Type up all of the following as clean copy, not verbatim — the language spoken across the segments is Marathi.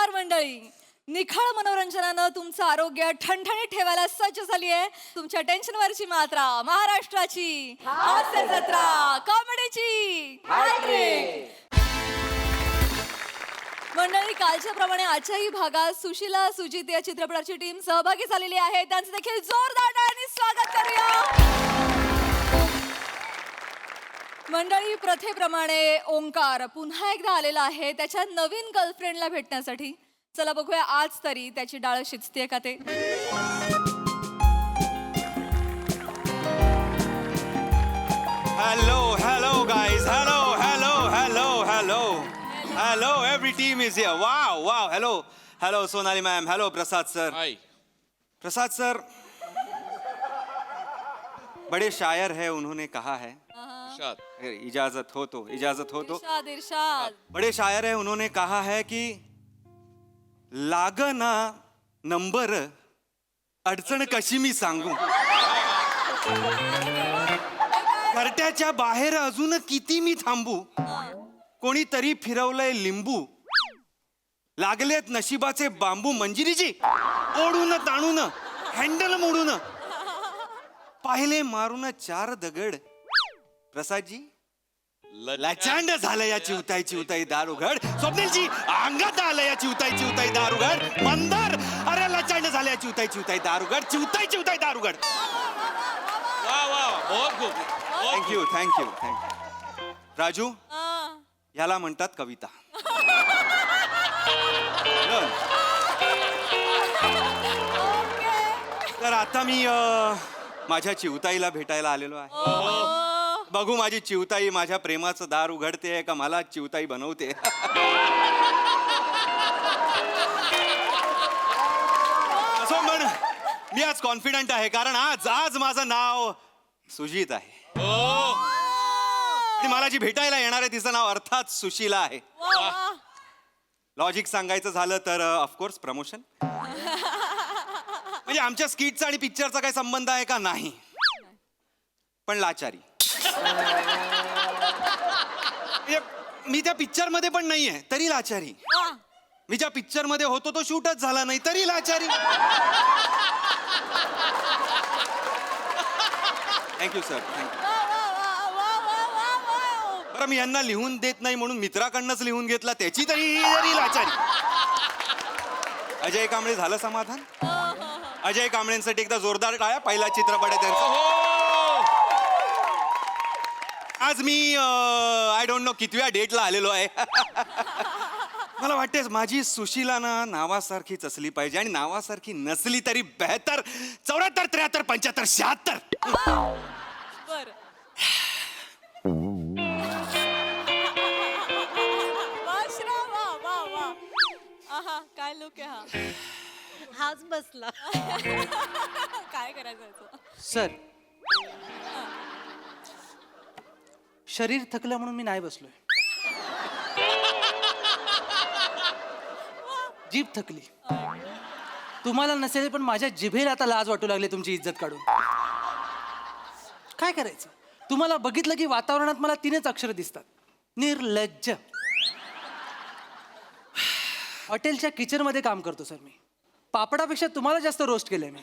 नमस्कार मंडळी. निखळ मनोरंजनानं तुमचं आरोग्य ठणठणीत ठेवायला सज्ज झाली आहे तुमच्या टेन्शनवरची मात्रा महाराष्ट्राची हास्य जत्रा कॉमेडीची हॅट्रिक. मंडळी, कालच्या प्रमाणे आजच्याही भागात सुशीला सुजित या चित्रपटाची टीम सहभागी झालेली आहे. त्यांचं देखील जोरदार टाळ्यांनी स्वागत करूया. मंडळी, प्रथेप्रमाणे ओंकार पुन्हा एकदा आलेला आहे त्याच्या नवीन गर्लफ्रेंडला भेटण्यासाठी. चला बघूया आज तरी त्याची डाळ शिजते का ते. Hello guys. Hello, every team is here. Wow. Hello Sonali ma'am. Hello Prasad sir. Hi. Prasad sir बड़े शायर है, उन्होंने कहा है. इरशाद. इजाजत हो तो इरशाद इरशाद. बड़े शायर है, उन्होंने कहा है कि लागना नंबर अडचण कशी मी सांगू. घरट्याच्या बाहेर अजून किती मी थांबू. कोणीतरी फिरवलंय लिंबू. लागलेत नशिबाचे बांबू. मंजिरीजी ओढून ताणून हँडल मोडून पाहिले मारून 4 दगड. प्रसादजी लाचांड झालं या चिवताई दार उघड. स्वप्नीलजी अंगात आलं या चिवताई दार उघड. मंदार अरे लाचांड झालं या चिवताई दार उघड. चिवताई दार उघड. वाह बहुत खूप. थँक्यू. राजू, याला म्हणतात कविता. तर आता मी माझ्या चिवताईला भेटायला आलेलो आहे. बघू माझी चिवताई माझ्या प्रेमाचं दार उघडते का मला चिवताई बनवते. असं म्हण, मी आज कॉन्फिडंट आहे कारण आज माझं नाव सुजित आहे. आणि मला जी भेटायला येणार आहे तिचं नाव अर्थात सुशीला आहे. लॉजिक सांगायचं झालं तर ऑफकोर्स प्रमोशन. म्हणजे आमच्या स्किटचा आणि पिक्चरचा काही संबंध आहे का? नाही, पण लाचारी. मी त्या पिक्चर मध्ये पण नाहीये तरी लाचारी. मी ज्या पिक्चर मध्ये होतो तो शूटच झाला नाही तरी लाचारी. Thank you sir, thank you. बरं, मी यांना लिहून देत नाही म्हणून मित्राकडनंच लिहून घेतला त्याची तरी लाचारी. अजय कांबळे झालं समाधान. अजय कांबळेंसाठी एकदा जोरदार टाळ्या. पहिला चित्रपट आहे त्यांचा. आज मी आय डोंट नो कितव्या डेटला आलेलो आहे. मला वाटते माझी सुशीला ना नावासारखीच असली पाहिजे आणि नावासारखी नसली तरी बेहतर. 74, 73, 75, 76. काय लोक आहे हा. हाच बसला. काय करायचं सर, शरीर थकलं म्हणून मी नाही बसलोय. जीभ थकली. तुम्हाला नसेल पण माझ्या जिभेला आता लाज वाटू लागली तुमची इज्जत काढून. काय करायचं? तुम्हाला बघितलं की वातावरणात मला 3च अक्षर दिसतात. निर्लज्ज. हॉटेलच्या किचन मध्ये काम करतो सर मी. पापडापेक्षा तुम्हाला जास्त रोस्ट केलंय मी.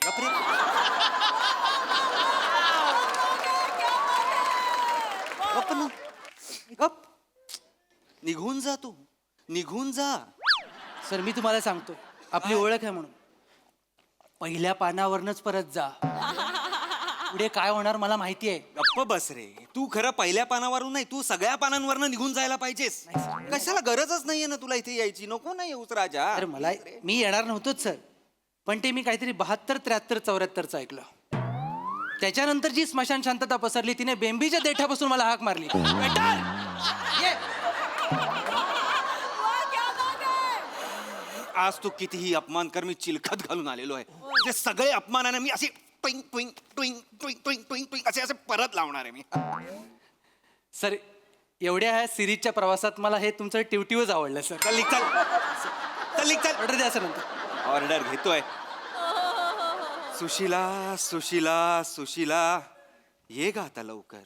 निघून जा तू, निघून जा. सर, मी तुम्हाला सांगतो आपली ओळख आहे म्हणून पहिल्या पानावरनच परत जा. पुढे काय होणार मला माहिती आहे. गप्प बस रे. तू खरं पहिल्या पानावरून नाही, तू सगळ्या पानांवरनं निघून जायला पाहिजेस. कशाला गरजच नाहीये ना तुला इथे यायची. नको नाही येऊस राजा. अरे मला मी येणार नव्हतोच सर, पण ते मी काहीतरी 72, 73, 74चं ऐकलं. त्याच्यानंतर जी स्मशान शांतता पसरली तिने बेंबीच्या देठापासून मला हाक मारली. आज तू कितीही अपमान कर, मी चिलखत घालून आलेलो आहे. ते सगळे अपमानाने मी असे ट्विंग ट्विंग ट्विंग ट्विंग ट्विंग ट्विंग ट्विंग असे परत लावणार आहे मी. सर, एवढ्या ह्या सिरीजच्या प्रवासात मला हे तुमचं टिवटिवच आवडलं सर. चल निघ, चल. ऑर्डर द्या सर नंतर. ऑर्डर घेतोय. सुशीला सुशीला सुशीला ये ग आता लवकर.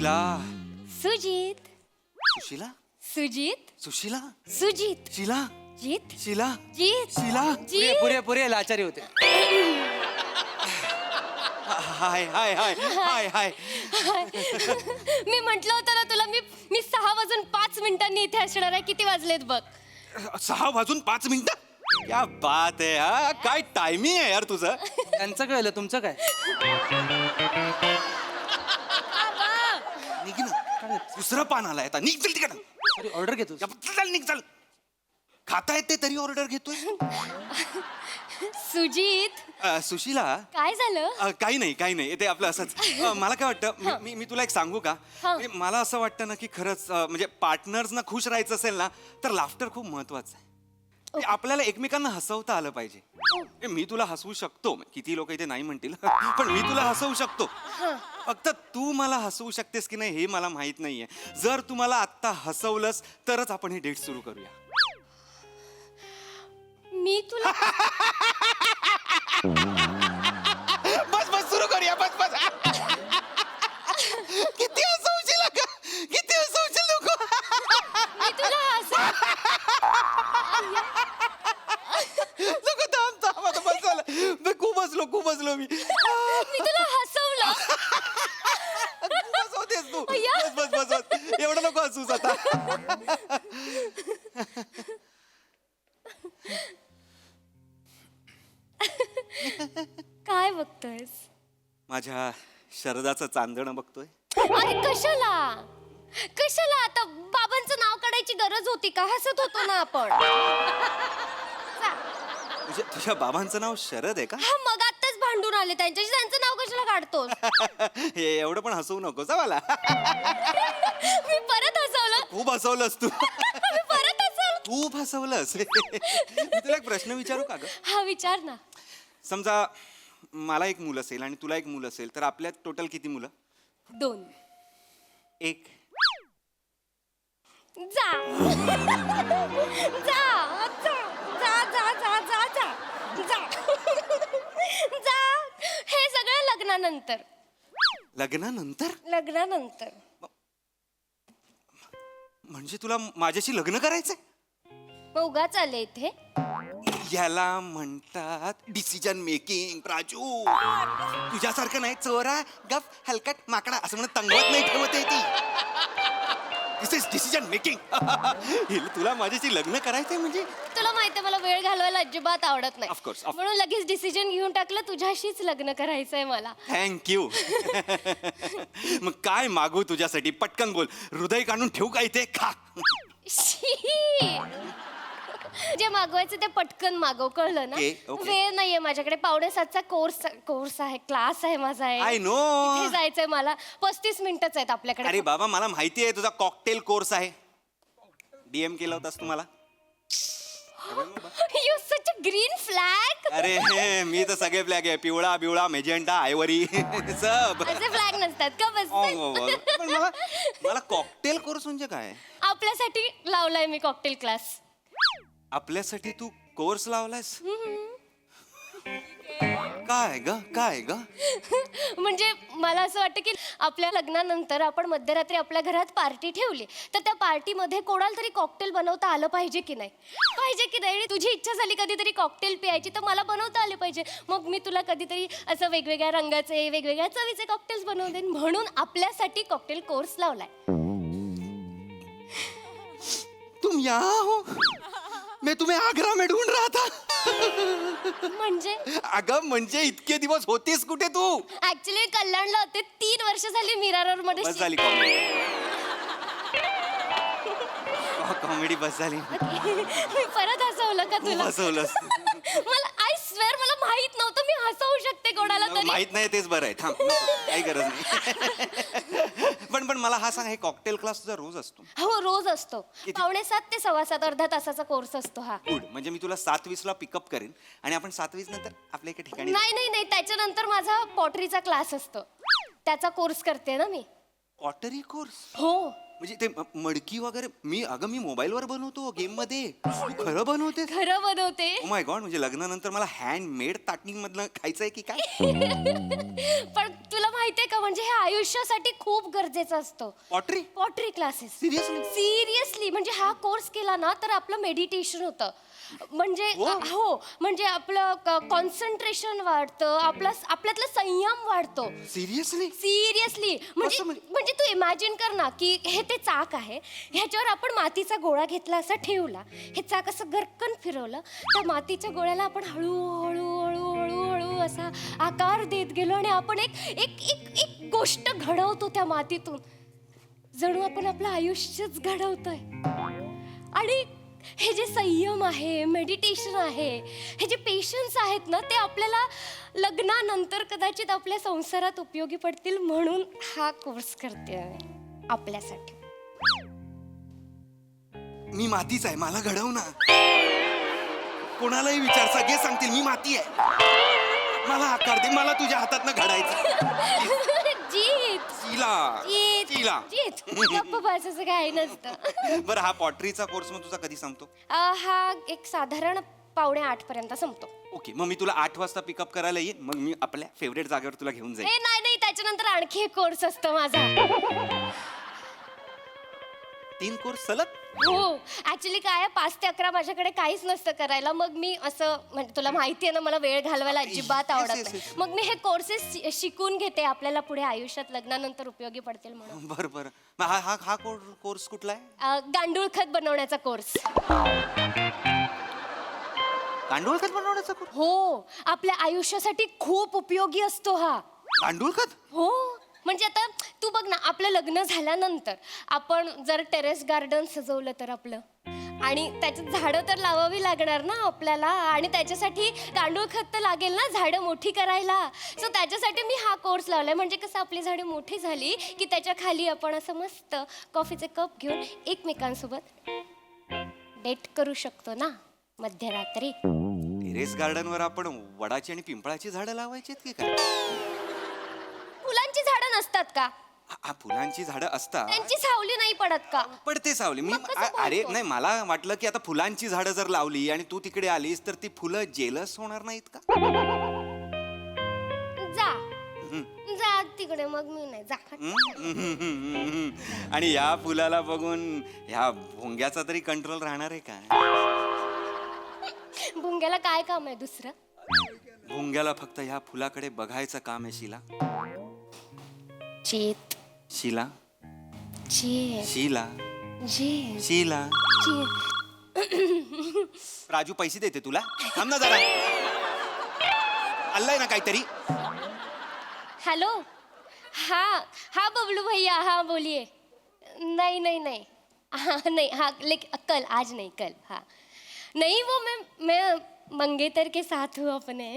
सुशीला सुजित सुशीला सुजित सुशीला सुजित शिला जीत शिला जीत शिला जीत पुरे पुरे लाचारी होते. हाय हाय हाय हाय हाय मी म्हंटल होतं ना तुला, मी 6:05 इथे असणार आहे. किती वाजलेत बघ? 6:05 क्या बात आहे हा, काय टायमिंग आहे यार तुझं. त्यांचं कळलं, तुमचं काय? निघ ना, दुसरं पान आलाय आता, निघ चल तिकडं. ऑर्डर घेतो. चल निघ चल. खाता येते तरी ऑर्डर घेतोय. सुजित सुशीला काय झालं? काही नाही ते आपलं असंच. मला काय वाटतं, मी तुला एक सांगू का? हा. म्हणजे मला असं वाटतं ना की खरंच म्हणजे पार्टनर्सना खुश राहायचं असेल ना तर लाफ्टर खूप महत्वाचं आहे. म्हणजे आपल्याला एकमेकांना हसवता आलं पाहिजे. मी तुला हसवू शकतो, किती लोक इथे नाही म्हणतील, पण मी तुला हसवू शकतो. फक्त तू मला हसवू शकतेस की नाही हे मला माहित नाहीये. जर तू मला आत्ता हसवलंस तरच आपण ही डेट सुरू करूया. मी तुला बस सुरू करूया. बस किती हसवशील का, किती हसवशील नको. मी तुला नको थांब आता बस झालं. मी खूप बसलो मी. तुला हसवलं. बस होतेस तू. अय्या. बस एवढं नको हसूस आता. काय बघतोयस? माझ्या शरदाचं चांदणं बघतोय. अरे कशाला आता बाबांचं नाव काढायची गरज होती का? हसत होतो ना आपण. म्हणजे तुझ्या बाबांचं नाव शरद आहे का? हा, मग आताच भांडून आले त्यांच्याशी. त्यांचं नाव कशाला काढतोस? हे एवढं पण हसवू नकोस हा मला. मी परत हसवलं. खूप हसवलंस तू. मी परत हसवलं. खूप हसवलंस. मी तुला एक प्रश्न विचारू का ग? हा, विचार ना. समजा मला एक मूल असेल आणि तुला एक मूल असेल तर आपल्यात टोटल किती मुलं? 2. एक. जा जा जा जा जा जा जा जा जा जा. हे सगळं लग्नानंतर. लग्नानंतर म्हणजे तुला माझ्याशी लग्न करायचंय? मग उगाच आले इथे. याला म्हणतात डिसिजन मेकिंग. प्राजू तुझ्यासारखं नाही, चोरा गप हलकट माकडा असं म्हणत तंगवत नाही ठेवत आहे ती. दिस इज डिसिजन मेकिंग. तुला माझ्याशी लग्न करायचंय म्हणजे? तुला माहितीये मला वेळ घालवायला अजिबात आवडत नाही. Of course. म्हणून लगेच डिसिजन घेऊन टाकलं, तुझ्याशीच लग्न करायचंय मला. थँक्यू. मग काय मागू तुझ्यासाठी? पटकन बोल. हृदय काढून ठेवू का इथे? खा. शी. जे मागवायचं ते पटकन मागव, कळलं ना? Okay. वेळ नाहीये माझ्याकडे. 6:45चा कोर्स आहे, क्लास आहे माझा. I know. इथे जायचंय मला. 35 मिनिटच आहेत आपल्याकडे. अरे बाबा मला माहिती आहे तुझा कॉकटेल कोर्स आहे. डीएम केला होतास तू मला. You such a green flag. अरे मी तर सगळे फ्लॅग आहे. पिवळा बिवळा मेजेंटा आयवरी सब. असे फ्लॅग नसतात का? बस पण मला कॉकटेल कोर्स म्हणजे काय? आपल्यासाठी लावलाय मी कॉकटेल क्लास. आपल्यासाठी तू कोर्स लावलायस? काय ग? म्हणजे मला असं वाटतं की आपल्या लग्नानंतर आपण मध्यरात्री आपल्या घरात पार्टी ठेवली तर त्या पार्टीमध्ये कोणाला तरी कॉकटेल बनवता आलं पाहिजे की नाही? तुझी इच्छा झाली कधीतरी कॉकटेल प्यायची तर मला बनवता आले पाहिजे. मग मी तुला कधीतरी असं वेगवेगळ्या रंगाचे वेगवेगळ्या चवीचे कॉकटेल्स बनवून देईन. म्हणून आपल्यासाठी कॉकटेल कोर्स लावलाय. तुम यहाँ हो? मैं तुम्हें आगरा में ढूंढ रहा था. म्हणजे अगं म्हणजे इतके दिवस होतीस कुठे तू? ऍक्च्युली कल्याणला होते. 3 वर्ष झाली मीरा रोड मध्ये. बस झाली कॉमेडी बस झाली. मी परत हसवलं का खूप तुला? हसवलंस. मला आय स्वेअर मला माहित नव्हतं मी हसवू शकते कोणाला तरी. माहित नाही तेच बरं आहे. थांब काही गरज नाही. पण मला हा सांग, हे कॉकटेल क्लास तुझा रोज असतो? हो, रोज असतो. 6:45 ते 7:15 अर्धा तासाचा कोर्स असतो हा. गुड. म्हणजे मी तुला 7:20ला पिकअप करेन आणि आपण 7:20 नंतर आपल्या एका ठिकाणी. नाही त्याच्यानंतर माझा पॉटरीचा क्लास असतो. त्याचा कोर्स करते ना मी. Pottery course? हो. म्हणजे ते मडकी वगैरे मी मोबाईलवर बनवतो गेम मध्ये, तू खरं बनवते? खरं बनवते. ओ माय गॉड, म्हणजे लग्नानंतर मला हँडमेड ताटणीमधलं खायचंय की काय? पण तुला माहितीये का, म्हणजे हे आयुष्यासाठी खूप गरजेचं असतं. Pottery classes. Seriously? सिरियसली, म्हणजे हा कोर्स केला ना तर आपलं मेडिटेशन होतं. म्हणजे हो, म्हणजे आपलं कॉन्सन्ट्रेशन वाढतं, आपल्यातलं संयम वाढतो. सिरियसली? सिरियसली, कसं म्हणजे? म्हणजे तू इमॅजिन कर ना की हे ते चाक आहे, ह्याच्यावर आपण मातीचा गोळा घेतला, असा ठेवला, हे चाक असं गरकन फिरवलं, त्या मातीच्या गोळ्याला आपण हळूहळू हळूहळू हळू असा आकार देत गेलो आणि आपण एक एक एक एक गोष्ट घडवतो त्या मातीतून. जणू आपण आपलं आयुष्यच घडवतोय. आणि हे जे संयम आहे, मेडिटेशन आहे, हे जे पेशन्स आहेत ना, ते आपल्याला लग्नानंतर कदाचित आपल्या संसारात उपयोगी पडतील, म्हणून हा कोर्स करते आहे आपल्यासाठी. मी मातीच आहे, मला घडव ना. कोणालाही विचार, सगळे सांगतील मी माती आहे. मला आकार दे, मला तुझ्या हातातनं घडायचं. जीत शीला. शीला. जीत गप्प बसायचं काही नसतं. बरं, हा पॉटरीचा कोर्स मग तुझा कधी संपतो? हा एक साधारण 7:45 पर्यंत संपतो. ओके, मग मी तुला 8 वाजता पिकअप करायला येईन, मग मी आपल्या फेवरेट जागेवर तुला घेऊन जाईन. नाही, त्याच्यानंतर आणखी एक कोर्स असतो माझा. 3 कोर्स सलग? हो, ऍक्च्युली काय आहे, 5 ते 11 माझ्याकडे काहीच नसतं करायला. मग मी असं, म्हणजे तुला माहिती आहे ना, मला वेळ घालवायला अजिबात आवडत नाही. मग मी हे कोर्सेस शिकून घेते, आपल्याला पुढे आयुष्यात लग्नानंतर उपयोगी पडतील म्हणून. बरं. मग हा कोर्स कुठला आहे? गांडूळ खत बनवण्याचा कोर्स. गांडूळ खत बनवण्याचा कोर्स? हो, आपल्या आयुष्यासाठी खूप उपयोगी असतो हा. गांडूळ खत? हो, म्हणजे आता तू बघ ना, आपलं लग्न झाल्यानंतर आपण जर टेरेस गार्डन सजवलं तर आपलं, आणि त्याच्यात झाडं तर लावावी लागणार ना आपल्याला, आणि त्याच्यासाठी गांडूळ खत तर लागेल ना झाडं मोठी करायला. सो त्याच्यासाठी मी हा कोर्स लावलाय. म्हणजे कसं आपली झाडं मोठी झाली की त्याच्या खाली आपण असं मस्त कॉफीचे कप घेऊन एकमेकांसोबत डेट करू शकतो ना मध्यरात्री. टेरेस गार्डनवर आपण वडाची आणि पिंपळाची झाडं लावायची की काय? फुलांची झाडं नसतात का? हा, फुलांची झाडं असतात, त्यांची सावली नाही पडत का? पडते सावली. मग कसं अरे बोलतो? नाही, मला वाटलं की आता फुलांची झाडं जर लावली आणि तू तिकडे आलीस तर ती फुलं जेलस होणार नाहीत का? जा तिकडे, मग मी नाही जा. आणि या फुलाला बघून ह्या भोंग्याचा तरी कंट्रोल राहणार आहे का? भुंग्याला काय काम आहे दुसरं? भोंग्याला फक्त ह्या फुलाकडे बघायचं काम आहे. शीला. जीत. शीला. जीत. शीला. जीत. शीला. जीत. राजू पैसे देते तुला, थांब ना जरा. आलाय ना काहीतरी. हेलो. हा बबलू भैया, हाँ बोलिए. नहीं हाँ नहीं, हाँ लेकिन कल, आज नहीं कल. हाँ नहीं, वो मैं मंगेतर के साथ हूँ अपने.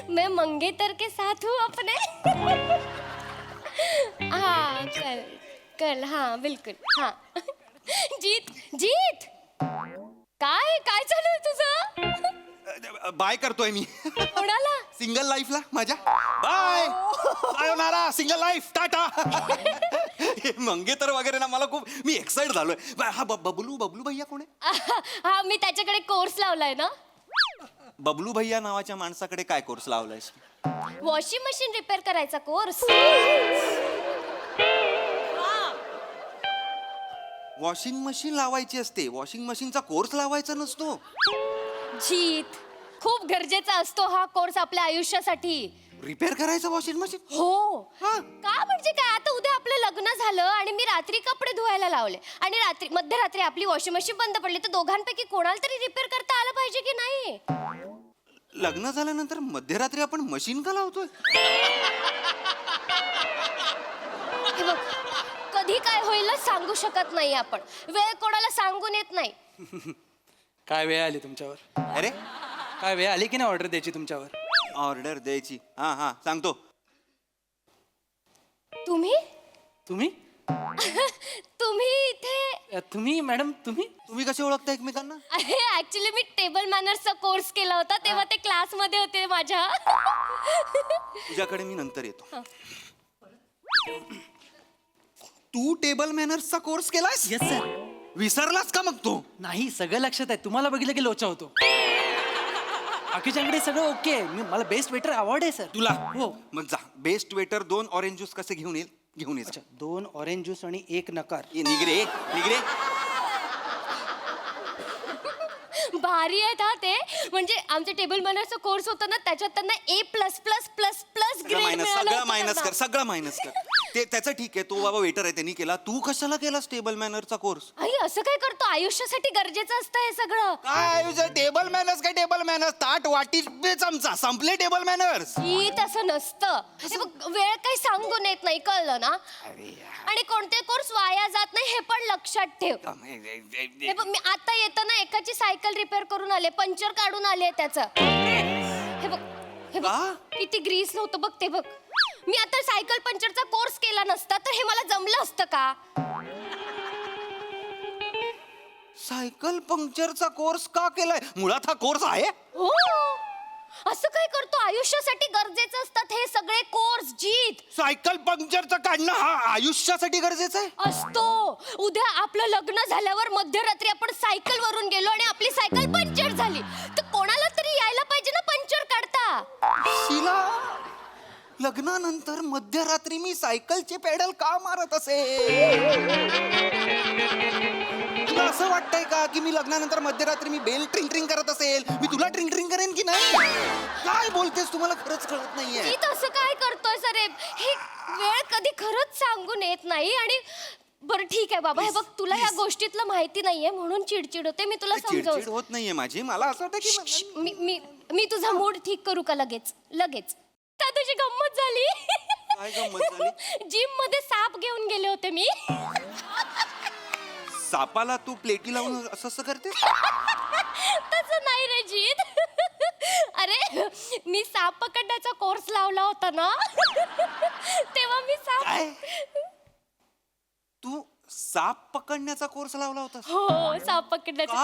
मैं मंगेतर के साथ हूँ अपने. हाँ कल हाँ बिल्कुल हाँ. जीत काय चालू आहे तुझं? बाय करतोय मी. कोणाला? सिंगल लाईफला माझ्या. बाय. सायोनारा, सिंगल लाईफ, टाटा. मंगेतर वगैरे ना, मला खूप, मी एक्साइट झालोय. हा बबलू भैया कोण आहे? हा, मी त्याच्याकडे कोर्स लावलाय ना. बबलू भैया नावाच्या माणसाकडे काय कोर्स लावलायस? वॉशिंग मशीन रिपेअर करायचा कोर्स. वॉशिंग मशीन लावायची असते, वॉशिंग मशीनचा कोर्स लावायचा नसतो. जीत, खूप गरजेचा असतो हा कोर्स आपल्या आयुष्यासाठी. रिपेअर करायचं वॉशिंग मशीन? हो. हा. का म्हणजे काय, आता उद्या आपलं लग्न झालं आणि मी रात्री कपडे धुवायला लावले आणि मध्यरात्री आपली वॉशिंग मशीन बंद पडली, तर दोघांपैकी कोणाला तरी रिपेअर करता आलं पाहिजे की नाही? लग्न झाल्यानंतर मध्यरात्री आपण मशीन का लावतोय? हे बघ, कधी काय होईल ना सांगू शकत नाही आपण. वेळ कोणाला सांगून येत नाही. काय वेळ आली तुमच्यावर? अरे काय वेळ आली की नाही ऑर्डर द्यायची तुमच्यावर? ऑर्डर द्यायची? हा सांगतो. तुम्ही तुम्ही इथे तुम्ही मॅडम तुम्ही तुम्ही कसे ओळखता एकमेकांना? ऍक्च्युली मी टेबल मॅनर्सचा कोर्स केला होता तेव्हा ते क्लासमध्ये होते माझ्या. तुझ्याकडे मी नंतर येतो. तू टेबल मॅनर्सचा कोर्स केलास? Yes sir. विसरलास का मग तू? नाही सगळं लक्षात आहे. तुम्हाला बघितलं की लोचा होतो. बाकीच्याकडे सगळं ओके आहे. मला बेस्ट वेटर अवॉर्ड आहे सर. तुला हो. मग जा बेस्ट वेटर 2 ऑरेंज ज्यूस कसे घेऊन ये. अच्छा 2 ऑरेंज ज्यूस आणि 1 नकार. निगरे निगरे. भारी आहेत हा ते. म्हणजे आमच्या टेबल मॅनर्सचा कोर्स होता ना त्याच्यात त्यांना A++++ ग्रेड सगळं मायनस कर, सगळं मायनस कर. ते त्याचं ठीक आहे, तो बाबा वेटर आहे त्यांनी केला. तू कशाला केलास टेबल मॅनरचा कोर्स? आई असं काय करतो? आयुष्यासाठी गरजेचं असतं हे सगळं. काय टेबल मॅनर्स? काय टेबल मॅनर्स? ताट वाटी चमचा संपले टेबल मॅनर्स. ही तसं नसतं. हे बघ, वेळ काही सांगून येत नाही, कळलं ना? आणि कोणते कोर्स वाया जात नाही हे पण लक्षात ठेव. हे बघ, मी आता येताना एकाची सायकल रिपेअर करून आले, पंक्चर काढून आले त्याचं. हे बघ, हे बघ, का? किती ग्रीस नव्हतं बघ ते बघ. मी आता सायकल पंक्चरचा कोर्स केला नसता तर हे मला जमलं असतं का? सायकल पंक्चरचा कोर्स का केलाय? मुळात हा कोर्स आहे. हो, असं काय करतो? आयुष्यासाठी गरजेचं असतात हे सगळे कोर्स. जीत सायकल पंक्चरचं काढणं हा आयुष्यासाठी गरजेचं आहे. असतो. उद्या आपलं लग्न झाल्यावर मध्यरात्री आपण सायकल वरून गेलो आणि आपली सायकल पंक्चर झाली तर कोणाला तरी यायला पाहिजे ना पंक्चर काढता. शिला, लग्नानंतर मध्यरात्री मी सायकलचे पेडल का मारत असेल? तुला असं वाटतंय का की मी लग्नानंतर मध्यरात्री मी बेल ट्रिंग ट्रिंग करत असेल? मी तुला ट्रिंग ट्रिंग करेन की नाही? काय बोलतेस? तुम्हाला खरंच कळत नाहीये. जीत असं काय करतोय सर? हे वेळ कधी खरंच सांगून येत नाही. आणि बरं ठीक आहे बाबा, हे बघ तुला ह्या गोष्टीतलं माहिती नाहीये म्हणून चिडचिड होते. मी तुला चिडचिड समजावू. होत नाहीये माझी. मला असं वाटतं की मी मी मी तुझा मूड ठीक करू का लगेच? लगेच. त्या तुझी गंमत झाली. काय गंमत झाली? जिम मध्ये साप घेऊन गेले होते मी. सापाला तू प्लेटी लावून असं असं करते? तसं नाही रे जीत. अरे मी साप पकडण्याचा कोर्स लावला होता ना तेव्हा मी साप. काय? तू साप पकडण्याचा कोर्स लावला होता? हो, साप पकडण्याचा.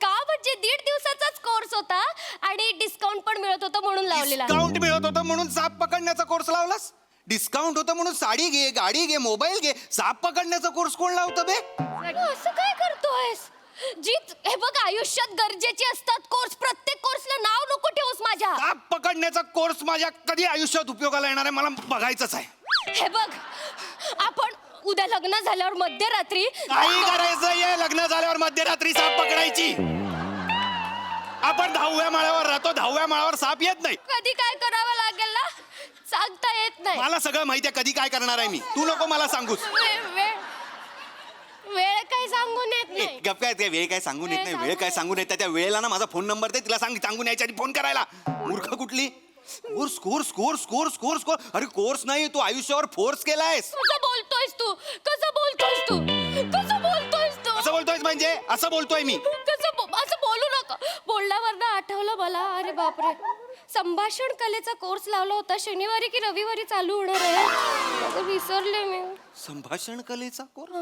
का म्हणजे 1.5 दिवसाचाच कोर्स होता आणि डिस्काउंट पण मिळत होतं म्हणून लावलेला. डिस्काउंट मिळत होतं म्हणून साप पकडण्याचा कोर्स लावलास? डिस्काउंट होतं म्हणून साडी घे, गाडी घे, मोबाईल घे. साप पकडण्याचा कोर्स कोण लावतं बे? असं काय करतोयस जीत? हे बघ, आयुष्यात गरजेचे असतात कोर्स. प्रत्येक कोर्सला नाव नको ठेवूस माझ्या. साप पकडण्याचा कोर्स माझ्या कधी आयुष्यात उपयोगाला येणार आहे मला बघायचंच आहे. हे बघ, आपण उद्या लग्न झाल्यावर मध्यरात्री काही करायचंय लग्न झाल्यावर मध्यरात्री साप पकडायची? आपण 10व्या माळ्यावर राहतो, 10व्या माळ्यावर साप येत नाही. कधी काय करावं लागेल ना सांगता येत नाही. मला सगळं माहिती आहे कधी काय करणार आहे मी. तू नको मला सांगूस. वेळ काय सांगून येत नाही. गप काय ते वेळ काय सांगून येत नाही. वेळ काय सांगून येत त्या वेळेला ना माझा फोन नंबर दे, तिला सांगून यायच्या आधी फोन करायला. मूर्ख कुठली? Course course course course course course. अरे कोर्स नाही, तू आयुष्यावर फोर्स केलायस. कसं बोलतोयस तू? कसं बोलतोयस तू? कसं बोलतोयस तू? असं बोलतोयस म्हणजे? असं बोलतोय मी. असं बोलू नका. बोलल्यावर ना आठवलं मला. अरे बापरे, संभाषण कलेचा कोर्स लावला होता. शनिवारी की रविवारी चालू होणार आहे. विसरले मी. संभाषण कलेचा कोर्स?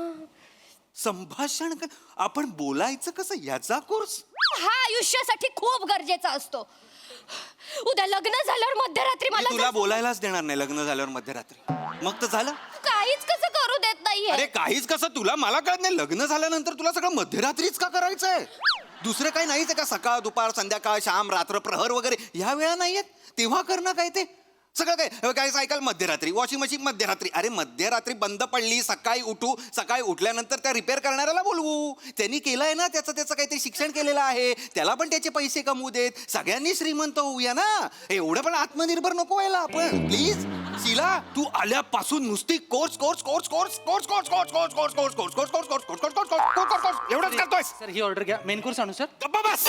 संभाषण आपण बोलायचं कसं याचा कोर्स? हा आयुष्यासाठी खूप गरजेचा असतो. उद्या लग्न झाल्यावर मध्यरात्री मी मला तुला बोलायलाच देणार नाही लग्न झाल्यावर मध्यरात्री. मग तर झालं. काहीच कसं करू देत नाहीये. अरे काहीच कसं? तुला मला कळत नाही. लग्न झाल्यानंतर तुला सगळं मध्यरात्रीच का करायचंय? दुसरं काही नाहीच आहे का? सकाळ, दुपार, संध्याकाळ, शाम, रात्र, प्रहर वगैरे ह्या वेळा नाहीयेत? तेव्हा करणं काय ते सगळं काय? काय सायकल मध्यरात्री, वॉशिंग मशीन मध्यरात्री. अरे मध्यरात्री बंद पडली, सकाळी उठू, सकाळी उठल्यानंतर त्या रिपेअर करणाऱ्याला बोलवू. त्यांनी केलंय ना, त्याचं काहीतरी शिक्षण केलेलं आहे, त्याला पण त्याचे पैसे कमवू देत. सगळ्यांनी श्रीमंत होऊया ना. एवढं पण आत्मनिर्भर नको व्हायला आपण प्लीज. शीला, तू आल्यापासून नुसती course course course course course course course course course course course course course course course course course course course एवढंच करतोय. सर ही ऑर्डर घ्या. मेन कोर्स आणू सर? गप्पा बस.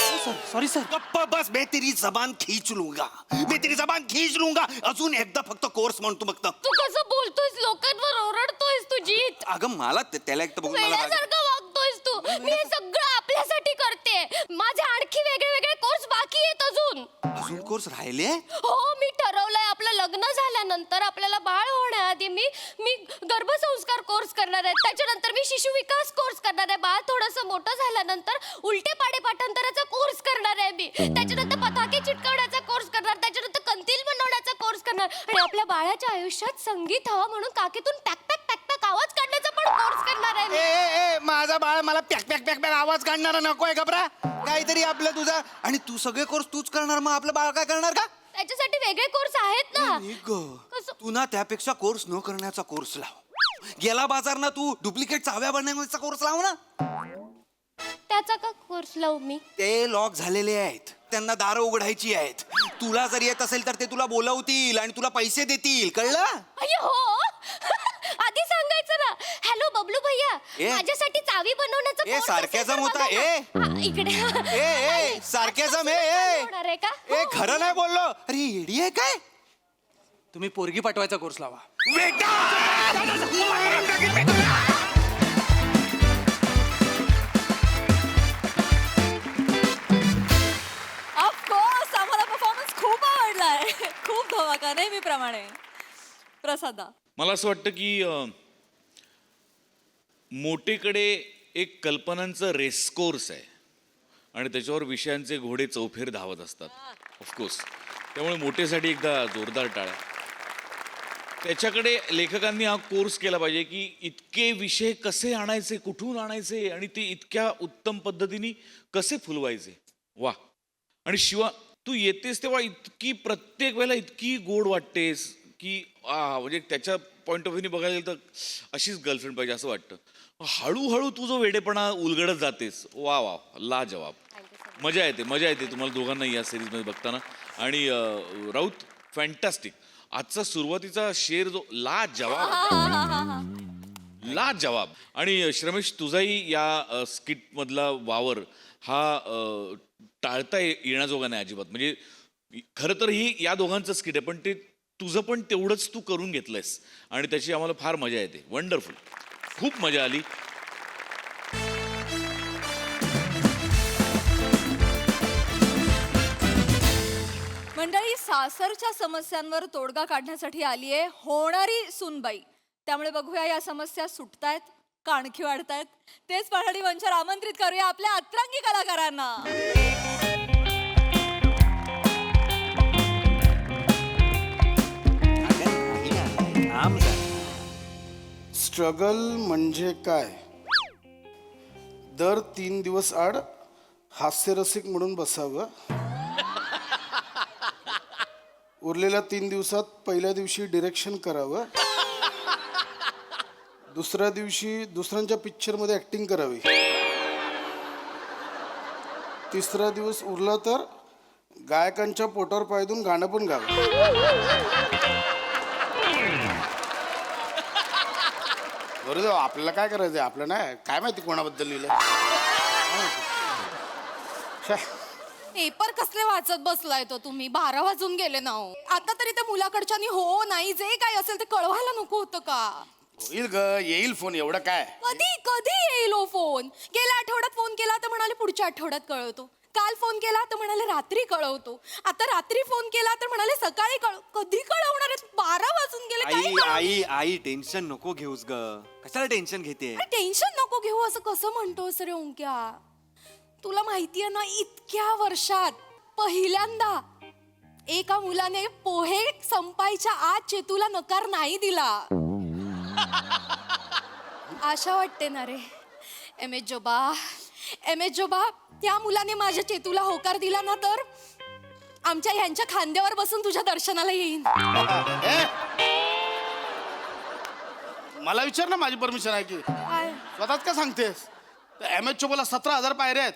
Sorry sir. गप्पा बस. मैं तेरी जबान खींच लूंगा. मैं तेरी जबान खींच लूंगा. अजून एकदा फक्त कोर्स म्हणतो फक्त. तू कसं बोलतोयस? लोकांवर ओरडतोयस तू जीत. अगं मला त्याला एक तर बघून मला राग- वेड्यासारखं वागतोयस तू. मी हे सगळं आपल्यासाठी करते. माझे आणखी वेगळे वेगळे कोर्स बाकी आहेत अजून. अजून कोर्स राहिले? हो, मी ठरवलंय आपलं लग्न झाल्यानंतर आपल्याला बाळ होण्याआधी मी मी गर्भसंस्कार कोर्स करणार आहे, त्याच्यानंतर मी शिशु विकास कोर्स करणार आहे, बाळ थोडंसं मोठं झाल्यानंतर उलटे पाडे पाठांतराचा कोर्स करणार आहे मी, त्याच्यानंतर पताके चिटकवण्याचा कोर्स करणार, त्याच्यानंतर कंदील बनवण्याचा कोर्स करणार आणि आपल्या बाळाच्या आयुष्यात संगीत हवा म्हणून काकीतून पॅक पॅक पॅक पॅक आवाज काढण्याचा पण कोर्स करणार आहे मी. ए माझा बाळ मला पॅक पॅक पॅक पॅक आवाज काढणारा नकोय घबरा. काहीतरी आपलं तुझा आणि तू सगळे कोर्स तूच करणार, मग आपलं बाळ काय करणार का? त्याच्यासाठी वेगळे कोर्स आहेत ना. कसं? तू ना त्यापेक्षा कोर्स न करण्याचा कोर्स लाव. गेला बाजार ना तू डुप्लिकेट चाव्या बनवण्याचा कोर्स लाव ना. त्याचा का कोर्स लावू मी? ते लॉक झालेले आहेत, त्यांना दारं उघडायची आहेत. तुला जर येत असेल तर ते तुला बोलवतील आणि तुला पैसे देतील, कळलं? अय्यो हो. आधी सांगायचं ना. हॅलो बबलू भैया, ए. माझ्यासाठी चावी बनवण्याचा ए, कोर्स असेल सारख्याचा तर मोठा, बघा ना. ए. हा, इकडे ए सारख्याचा मे होणार आहे का? ए खरं नाही बोललो. अरे येडी आहे काय? तुम्ही पोरगी पाठवायचा कोर्स लावा. ऑफकोर्स आम्हाला परफॉर्मन्स खूप आवडलाय. खूप धमाका नेहमीप्रमाणे. प्रसादा. मला असं वाटतं की मोठेकडे एक कल्पनांचं रेसकोर्स आहे आणि त्याच्यावर विषयांचे घोडे चौफेर धावत असतात ऑफकोर्स. त्यामुळे मोठेसाठी एकदा जोरदार टाळ्या. त्याच्याकडे लेखकांनी हा कोर्स केला पाहिजे की इतके विषय कसे आणायचे, कुठून आणायचे आणि ते इतक्या उत्तम पद्धतीने कसे फुलवायचे. वा. आणि शिवा तू येतेस तेव्हा इतकी प्रत्येक वेळेला इतकी गोड वाटतेस की म्हणजे त्याच्या पॉईंट ऑफ व्ह्यूने बघायला गेलं तर अशीच गर्लफ्रेंड पाहिजे असं वाटतं. हळूहळू तू जो वेडेपणा उलगडत जातेस, वा वा ला जवाब. मजा येते तुम्हाला दोघांनाही या सिरीजमध्ये बघताना. आणि राऊत फॅन्टॅस्टिक. आजचा सुरुवातीचा शेर जो ला जवाब. आणि श्रमेश तुझाही या स्किटमधला वावर हा टाळता येण्याजोगा नाही अजिबात. म्हणजे खरं तर ही या दोघांचं स्किट आहे, पण ते तुझं पण तेवढंच तू करून घेतलंयस आणि त्याची आम्हाला फार मजा येते. वंडरफुल. खूप मजा आली. मंडळी, सासरच्या समस्यांवर तोडगा काढण्यासाठी आली आहे होणारी सूनबाई. त्यामुळे बघूया या समस्या सुटतायत का आणखी वाढतायत. तेच पाहणी मंचावर आमंत्रित करूया आपल्या अतरंगी कलाकारांना. स्ट्रगल म्हणजे काय? दर 3 दिवस आड हास्यरसिक म्हणून बसावं. उरलेल्या 3 दिवसात पहिल्या दिवशी डिरेक्शन करावं, दुसऱ्या दिवशी दुसऱ्यांच्या पिक्चरमध्ये ॲक्टिंग करावी, तिसरा दिवस उरला तर गायकांच्या पोटावर पाय देऊन गाणं पण गावं. बरोबर. आपल्याला काय करायचं आहे? आपलं नाही काय माहिती कोणाबद्दल लिहिलं. पेपर कसले वाचत बसलाय तो तुम्ही? 12 वाजून गेले ना हो. आता तरी त्या मुलाकडच्यानी हो नाही जे काय असेल ते कळवायला नको होतं का? होईल ग, येईल फोन. एवढं काय? कधी कधी येईल हो फोन? गेल्या आठवड्यात फोन केला तर म्हणाले पुढच्या आठवड्यात कळवतो. काल फोन केला तर म्हणाले रात्री कळवतो. आता रात्री फोन केला तर म्हणाले सकाळी कधी कळवणार आहेत? 12 वाजून गेले. काय आई कळवणार? आई आई टेन्शन नको घेऊस ग. कशाला टेन्शन घेते? अरे टेन्शन नको घेऊ असं कसं म्हणतोस रे ओंक्या? तुला माहितीये ना, इतक्या वर्षात पहिल्यांदा एका मुलाने पोहे संपायच्या आत चेतूला नकार नाही दिला. आशा वाटते ना रे. एम एच जोबा, त्या मुलाने माझ्या चेतूला होकार दिला ना तर आमच्या ह्यांच्या खांद्यावर बसून तुझ्या दर्शनाला येईन. मला विचार ना, माझी परमिशन आहे की? काय? स्वतःच का सांगतेस? MS चोबला 17,000 पायऱ्या आहेत.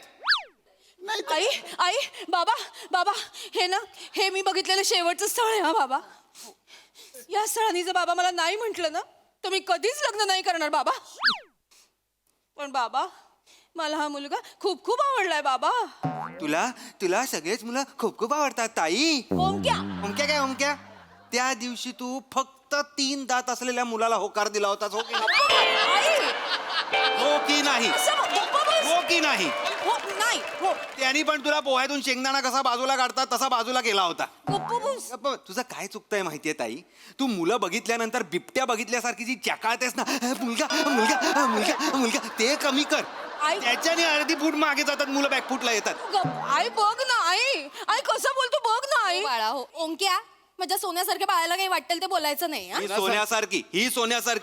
नाही आई बाबा हे मी बघितलेलं शेवटचं स्थळ आहे हा बाबा. या स्थळाने जर बाबा मला नाही म्हटलं ना तर मी कधीच लग्न नाही करणार बाबा. पण बाबा मला हा मुलगा खूप खूप आवडलाय बाबा. तुला सगळेच मुलं खूप खूप आवडतात ताई. ओमक्या त्या दिवशी तू फक्त 3 दात असलेल्या मुलाला होकार दिला होतास, हो की नाही? हो की नाही? नाही हो त्यांनी पण तुला पोह्यातून शेंगदाणा कसा बाजूला काढतात तसा बाजूला केला होता. गप्प बस. गप्प, तुझं काय चुकतंय माहितीये ताई, तू मुलं बघितल्यानंतर बिबट्या बघितल्यासारखी जी चकाळतेस ना, मुलगा मुलगा मुलगा मुलगा, ते कमी कर. आई- त्याच्याने अर्धी फूट मागे जातात मुलं, बॅकफूटला येतात. गप्प. आई बघ ना आई कसं बोलतो बघ ना आई. बाळा हो ओंक्या माझ्या सोन्यासारख्या बाळाला काही वाटेल ते बोलायचं नाही हा? ही सोन्यासारखी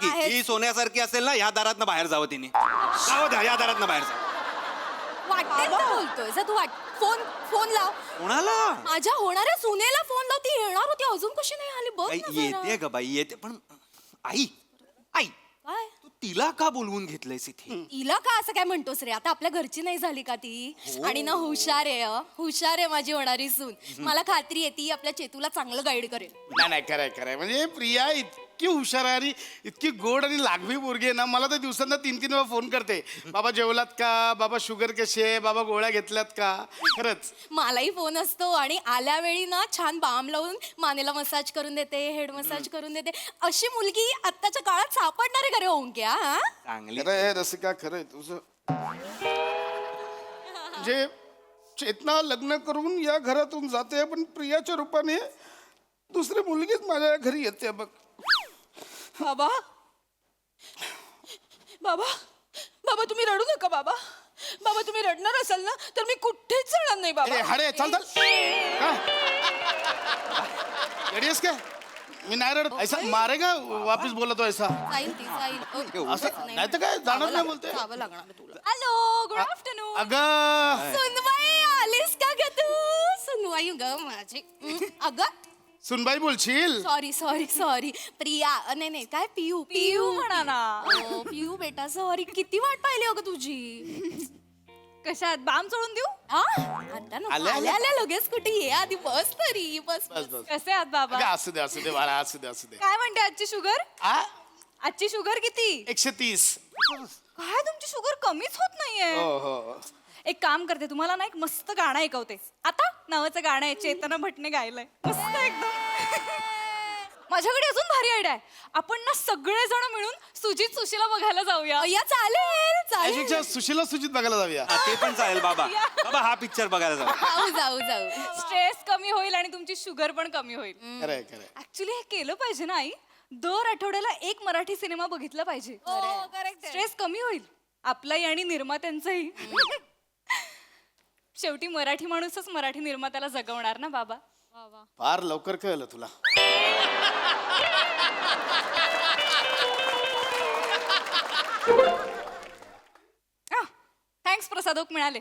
आहे. ही सोन्यासारखी असेल ना, ह्या दारातनं बाहेर जावं तिने. जावं द्या, या दारातनं बाहेर जावं. वाटेल तर बोलतोय जा तू फोन लाव कोणाला? माझ्या होणाऱ्या सुनेला फोन लाव. ती येणार होती अजून कशी नाही आली बघ आई, ना जरा. येते ग बाई येते, पण आई आई काय तू तिला का बोलवून घेतलंयस इथे? तिला का असं काय म्हणतोस रे? आता आपल्या घरची नाही झाली का ती? आणि ना हुशार आहे हुशार आहे माझी होणारी सून. मला खात्री आहे ती आपल्या चेतूला चांगलं गाईड करेल. नाही खरंय म्हणजे प्रिया इतकी हुशार आहे आणि इतकी गोड आणि लागवी पोरगी आहे ना, मला तर दिवसांना 3-3 वेळा फोन करते. बाबा जेवलात का, बाबा शुगर कशी आहे, बाबा गोळ्या घेतल्यात का. खरंच मलाही फोन असतो आणि आल्या वेळी ना छान बाम लावून मानेला मसाज करून देते, हेड मसाज करून देते. अशी मुलगी आत्ताच्या काळात सापडणार आहे का रे ओंक्या? हा? चांगली. खरं आहे रसिका, खरंय तुझं. म्हणजे चेतना लग्न करून या घरातून जाते, पण प्रियाच्या रूपाने दुसरी मुलगीच माझ्या घरी येते बघ. बाबा बाबा बाबा तुम्ही रडू नका बाबा. बाबा तुम्ही रडणार असाल ना तर मी कुठेच जाणार नाही ए बाबा. हाडे चल चल काय येडीस काय? मी नाही रडत. ऐसा मारेगा वापिस बोलतो ऐसा. जाईल ती जाईल. असं नाही तर काय जाणार नाही बोलते. जावं लागणार तुला. Hello good afternoon. अगं सुनबाई आलीस का ग तू? सुनबाई ग माझी. अगं सुनबाई बोलशील. सॉरी प्रिया नाही काय पियू म्हणा ना. पियू बेटा सॉरी किती वाट पाहिली अगं तुझी. कशात बाम सोडून देऊ? आता नको. आल्या, आल्या. आल्या लगेच कुठे ये आधी बस तरी बस. बस बस. कसे आहात बाबा? अगं असू दे बाळा, असू दे. काय म्हणते आजची शुगर? आ आजची शुगर किती? 130. काय तुमची शुगर कमीच होत नाहीये. हो एक काम करते तुम्हाला ना एक मस्त गाणं ऐकवते. आता नावाचं गाणं आहे चेतना भटने गायलंय मस्त एकदम. माझ्याकडे अजून भारी आयडिया आहे. आपण ना सगळे जण मिळून सुजित सुशीला बघायला जाऊया. या चालेल त्यापेक्षा सुशीला सुजित बघायला जाऊया. हा, ते पण चालेल बाबा. बाबा हा पिक्चर बघायला जाऊ. जाऊ स्ट्रेस कमी होईल आणि तुमची शुगर पण कमी होईल. खरंय ऍक्च्युली हे केलं पाहिजे ना आई. दर आठवड्याला एक मराठी सिनेमा बघितला पाहिजे. स्ट्रेस कमी होईल आपलाही आणि निर्मात्यांचाही. शेवटी मराठी माणूसच मराठी निर्मात्याला जगवणार ना बाबा. फार लवकर कळलं तुला. थँक्स प्रसादोक मिळाले.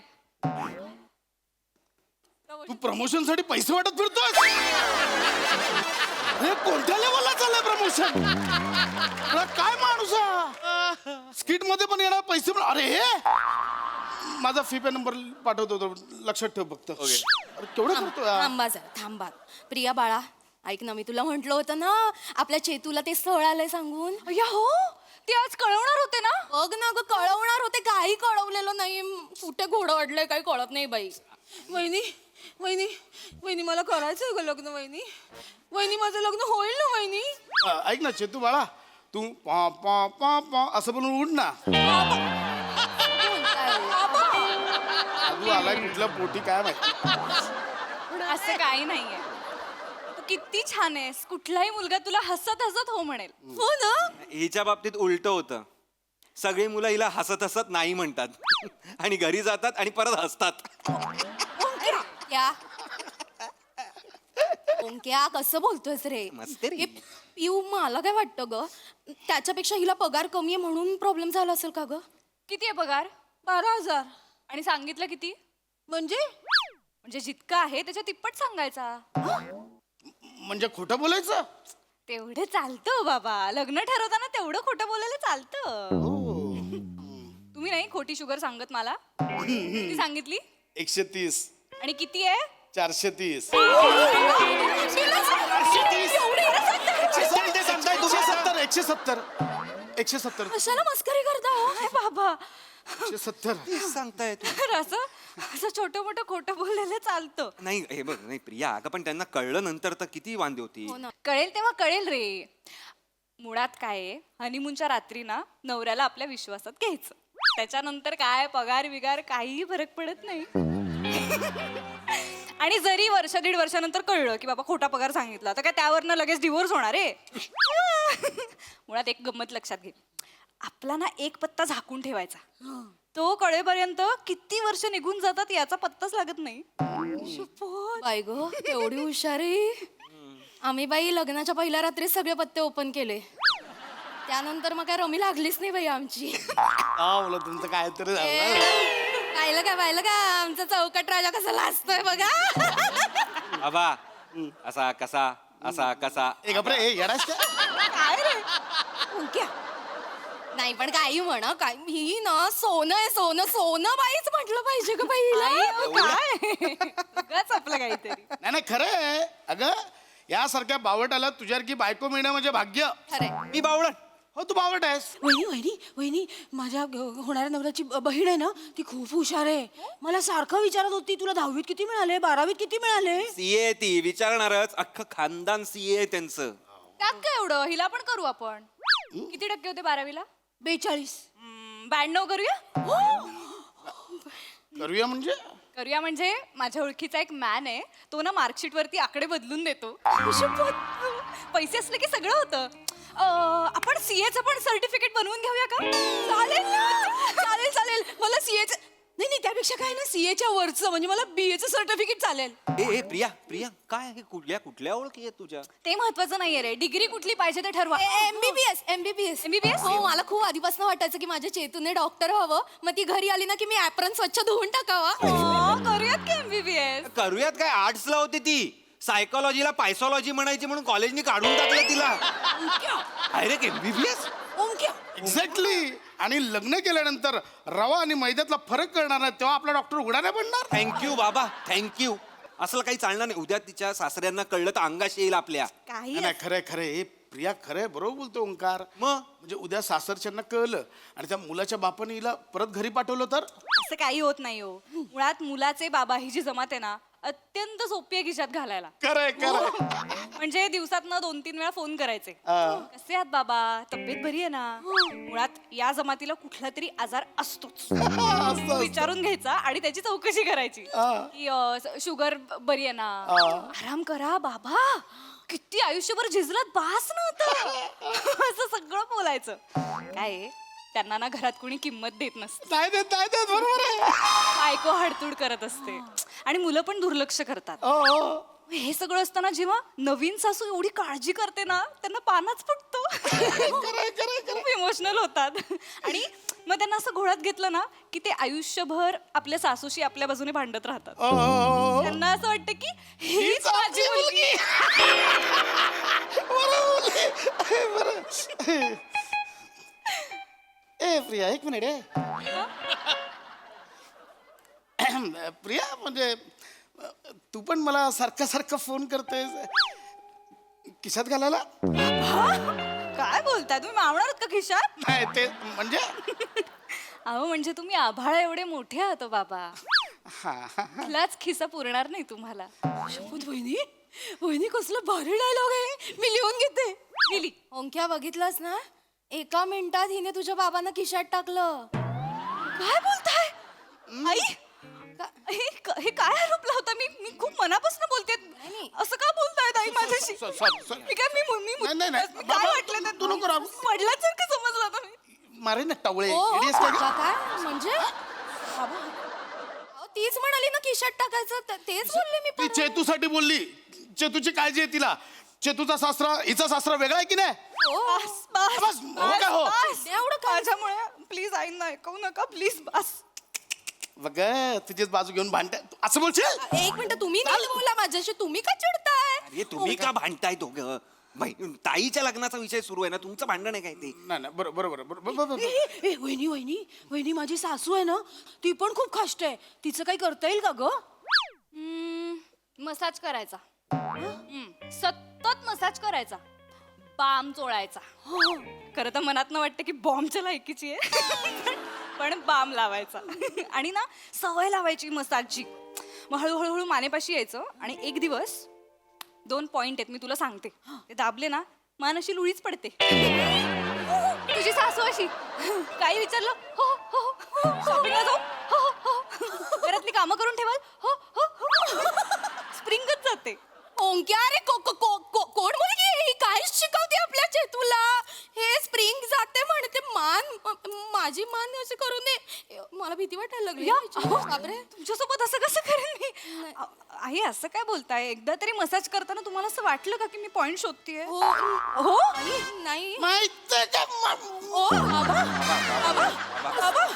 तू प्रमोशन साठी पैसे वाटत फिरतोय. अरे कोणत्या लेवलला चाललंय प्रमोशन? काय माणूस स्किट मध्ये पण येणार पैसे पण. अरे हे माझा फीपे नंबर पाठवतो तो, लक्षात ठेव फक्त. अरे केवढं करतोय हा? थांबा जरा थांबा. प्रिया बाळा ऐक ना, मी तुला म्हंटल होतं ना आपल्या चेतूला ते स्थळ आलंय सांगून. हो ते आज कळवणार होते ना. बघ ना ग कळवणार होते, काही कळवलेलं नाही. कुठे घोडं अडलंय काही कळत नाही बाई. वहिनी वहिनी वहिनी मला करायचंय ग लग्न. वहिनी माझं लग्न होईल ना वहिनी? ऐक ना चेतू बाळा, तू पा पा पा पा असं बनवून उठ ना. तू आलाय कुठल्या पोटी काय माहिती. असं काही नाहीये. तू किती छान आहेस. कुठलाही मुलगा तुला हसत हसत हो म्हणेल. हो ना. हिच्या बाबतीत उलट होतं. सगळी मुलं हिला हसत हसत नाही म्हणतात आणि घरी जातात आणि परत हसतात. ओंक्या कसं बोलतोयस रे? मस्ती रे. हे पिऊ मला काय वाटतं ग, त्याच्यापेक्षा हिला पगार कमी आहे म्हणून प्रॉब्लेम झाला असेल का ग? किती आहे पगार? 12,000. आणि सांगितलं किती? म्हणजे जितका आहे त्याच्या तिप्पट सांगायचा. म्हणजे खोटं बोलायचं? तेवढं चालतं बाबा. लग्न ठरवताना तेवढं खोटं बोलायला चालतं. तुम्ही नाही खोटी शुगर सांगत मला. किती सांगितली? 130. आणि किती आहे? 430. 170. कशाला मस्करी करता हो? हे बाबा 170. सांगताय तू. तर असं छोटं मोठं खोटं बोललेलं चालतं. नाही हे बघ, नाही प्रिया, अगं पण त्यांना कळलं नंतर तर किती वांदे होती. कळेल तेव्हा कळेल रे. मुळात काय आहे, हनीमूनच्या रात्री ना नवऱ्याला आपल्या विश्वासात घ्यायचं. त्याच्यानंतर काय पगार बिगार काहीही फरक पडत नाही. आणि जरी वर्ष दीड वर्षानंतर कळलं की बाबा खोटा पगार सांगितला तर काय त्यावरनं लगेच डिवोर्स होणार आहे. मुळात एक गंमत लक्षात घे, आपला ना एक पत्ता झाकून ठेवायचा, तो कळेपर्यंत किती वर्ष निघून जातात याचा पत्ताच लागत नाही. बाई गो एवढी हुशारी. आम्ही बाई लग्नाच्या पहिल्या रात्री सगळे पत्ते ओपन केले, त्यानंतर मग काय रमी लागलीच नाही बाई आमची. बोला तुमचं काय तरी झालं. पाहिलं का आमचा चौकट राजा कसा लाजतोय बघा. आबा असा कसा असा कसा. ए गप्रे ए येडास का? काय रे उंक्या? नाही पण काही म्हणा काय, ही ना सोनं आहे सोनं, सोनं बाईच म्हटलं पाहिजे का बाईला. उगाच आपलं काहीतरी. नाही नाही खरं आहे. अगं यासारख्या बावटाला तुझ्यासारखी बायको मिळणं म्हणजे भाग्य. खरे मी बावळट. हो तू बावट आहेस. वहिनी वहिनी वहिनी माझ्या होणाऱ्या नवऱ्याची बहीण आहे ना, ती खूप हुशार आहे. मला सारखं विचारत होती तुला 10वीत किती मिळाले, 12वीत किती मिळाले. सीए ती विचारणारच, अख्खं खानदान सीए त्यांचं. त्यात काय एवढं, हिला पण करू आपण. किती टक्के होते 12वीला? 42. 92 करूया. करूया म्हणजे करूया म्हणजे माझ्या ओळखीचा एक मॅन आहे, तो ना मार्कशीट वरती आकडे बदलून देतो. पैसे असले की सगळं होतं. आपण सीएचं पण सर्टिफिकेट बनवून घेऊया का? चालेल ना, चालेल चालेल. मला सीएचं नाही नाही, त्यापेक्षा काय ना सीएच्या वरचं म्हणजे मला बीएचं सर्टिफिकेट चालेल. ए प्रिया प्रिया काय हे कुठल्या ओळखी आहेत तुझ्या? ते महत्वाचं नाहीये रे, डिग्री कुठली पाहिजे ते ठरवा. एमबीबीएस हो, मला खूप आधीपासून वाटायचं की माझ्या चेतूने डॉक्टर व्हावं, मग ती घरी आली ना की मी ऍप्रन स्वच्छ धुवून टाकावा. करूयात की एमबीबीएस. करूयात काय, आर्ट्सला होती ती, सायकोलॉजीला पायसॉलॉजी म्हणायची म्हणून कॉलेजनी काढून टाकलं तिला. Direct MBBS. एक्झॅक्टली. आणि लग्न केल्यानंतर रवा आणि मैद्यातला फरक करणार नाही तेव्हा आपला डॉक्टर उघडा नाही पडणार. थँक्यू बाबा थँक्यू. असलं काही चालणार नाही. उद्या तिच्या सासऱ्यांना कळलं तर अंगाशी येईल आपल्या. काही नाही खरंय खरंय. हे प्रिया खरंय, बरोबर बोलतो ओंकार. मग म्हणजे उद्या सासरच्यांना कळलं आणि त्या मुलाच्या बापाने हिला परत घरी पाठवलं तर असं काही होत नाही हो. मुळात मुलाचे बाबा ही जी जमात आहे ना, अत्यंत सोपी आहे खिशात घालायला. खरंय खरंय. म्हणजे दिवसातनं 2-3 वेळा फोन करायचे, कसे आहात बाबा, तब्येत बरी आहे ना. मुळात या जमातीला कुठला तरी आजार असतोच, विचारून घ्यायचा आणि त्याची चौकशी करायची की शुगर बरी आहे ना, आराम करा बाबा, किती आयुष्यभर झिजलत बास ना आता. असं सगळं बोलायचं. काय त्यांना ना घरात कोणी किंमत देत नसते. नाही देत बरोबर आहे. बायको हडतूड करत असते आणि मुलं पण दुर्लक्ष करतात. हे सगळं असताना जेव्हा नवीन सासू एवढी काळजी करते ना, त्यांना पानाच फुटतो. खूप इमोशनल होतात. आणि मग त्यांना असं घोळात घेतलं ना की ते आयुष्यभर आपल्या सासूशी आपल्या बाजूने भांडत राहतात. त्यांना असं वाटतं की हीच माझी मुलगी. ए प्रिया एक मिनिट आहे. प्रिया म्हणजे तू पण मला सारखं फोन करतेस खिशात घालायला. काय बोलताय तुम्ही, मावणार का खिशात? नाही ते म्हणजे अहो म्हणजे तुम्ही आभाळा एवढे मोठे आहात हो बाबा, कुठलाच खिसा पुरणार नाही तुम्हाला. शपथ वहिनी, वहिनी कसलं भारी डायलॉग आहे. मी लिहून घेते. लिली ओंक्या बघितलंस ना, एका मिनिटात हिने तुझ्या बाबांना खिशात टाकलं. काय बोलताय आई? हे काय आरोप लावता? मी खूप मनापासून बोलते. असं का बोलताय ताई माझ्याशी? sorry. मी काय नाही. काय बाबा, वाटलं तू नको राहू. पडल्यासारखं समजलं आता मी. मारे ना टवळे. हो, इडीस काय गं? काय म्हणजे अहो, तीच म्हणाली ना खिशात टाकायचं, तेच बोलले मी ती परवा. चेतूसाठी बोलली. चेतूची काळजी आहे तिला. चेतूचा सासरा हिचा सासरा वेगळा आहे की नाही. बस बस बस, हो का हो? बस. एवढं माझ्यामुळे प्लीज आईंना ऐकवू नका प्लीज. बस. बघ तुझीच बाजू घेऊन भांडताय असं बोलशील. एक मिनिट, तुम्ही नाही बोला माझ्याशी, तुम्ही का चिडताय? अरे तुम्ही का भांडताय दोघं? ताईच्या लग्नाचा विषय सुरू आहे ना, तुमचं भांडण आहे काय ते? नाही बरोबर. ए वहिनी वहिनी वहिनी, माझी सासू आहे ना, ती पण खूप खाष्ट आहे. तिचं काही करता येईल का ग? मसाज करायचा. सतत मसाज करायचा, बाम चोळायचा. खरं तर मनातनं वाटतं की बॉम्बच्या लायकीची आहे, पण बाम लावायचा. आणि ना सवय लावायची मसाजची. मग हळूहळू मानेपाशी यायचं आणि एक दिवस 2 पॉइंट आहेत मी तुला सांगते, ते दाबले ना मान अशी लुळीच पडते. तुझी सासू अशी काही विचारलं हो हो शॉपिंगला जाऊ हो हो हो घरातली कामं करून ठेवाल हो हो स्प्रिंगच जाते. ओंक्या अरे कोण मुलगी आहे ही? काय शिकवते आपल्या चेतूला? हे स्प्रिंग जाते म्हणते माझी मान असं करू नये. मला भीती वाटायला लागली. बापरे. तुमच्यासोबत असं कसं करेन मी? आई असं काय बोलताय? एकदा तरी मसाज करताना तुम्हाला असं वाटलं का की मी पॉइंट शोधतीये? हो हो नाही. माहित का ओ आबा आबा आबा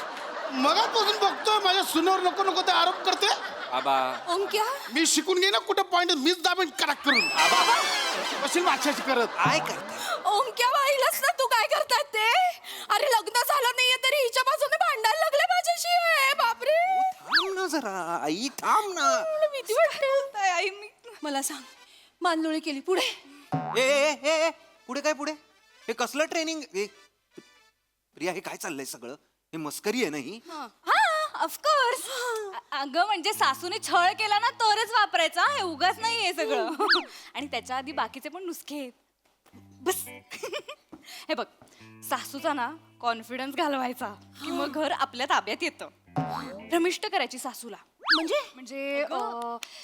मगापासून बघतोय माझ्या सुनावर नको नको ते आरोप करते. बाबा ओंक्या मी शिकून घे ना कुठे पॉइंट मीच दाबेन करेक्ट करून. कशी वाचायची करत. काय करताय? ओंक्या पाहिलंस ना तू काय करतात ते? अरे लग्न झालं नाहीये तरी हिच्या बाजूने भांडायला लागले माझ्याशी. बापरे. थांब ना जरा आई, थांब ना. मला भीती वाटते. आई मी मला सांग मानलोळी केली पुढे ए ए ए ए, पुढे काय पुढे? हे कसलं ट्रेनिंग? प्रिया हे काय चाललंय सगळं? हे मस्करी आहे ना ही? हा ऑफकोर्स. अगं म्हणजे सासूने छळ केला ना तरच वापरायचा. हे उगाच नाही आहे सगळं. आणि त्याच्या आधी बाकीचे पण नुसके आहेत. बस हे बघ सासूचा ना कॉन्फिडन्स घालवायचा की मग घर आपल्या ताब्यात येतं. भ्रमिष्ट करायची सासूला. म्हणजे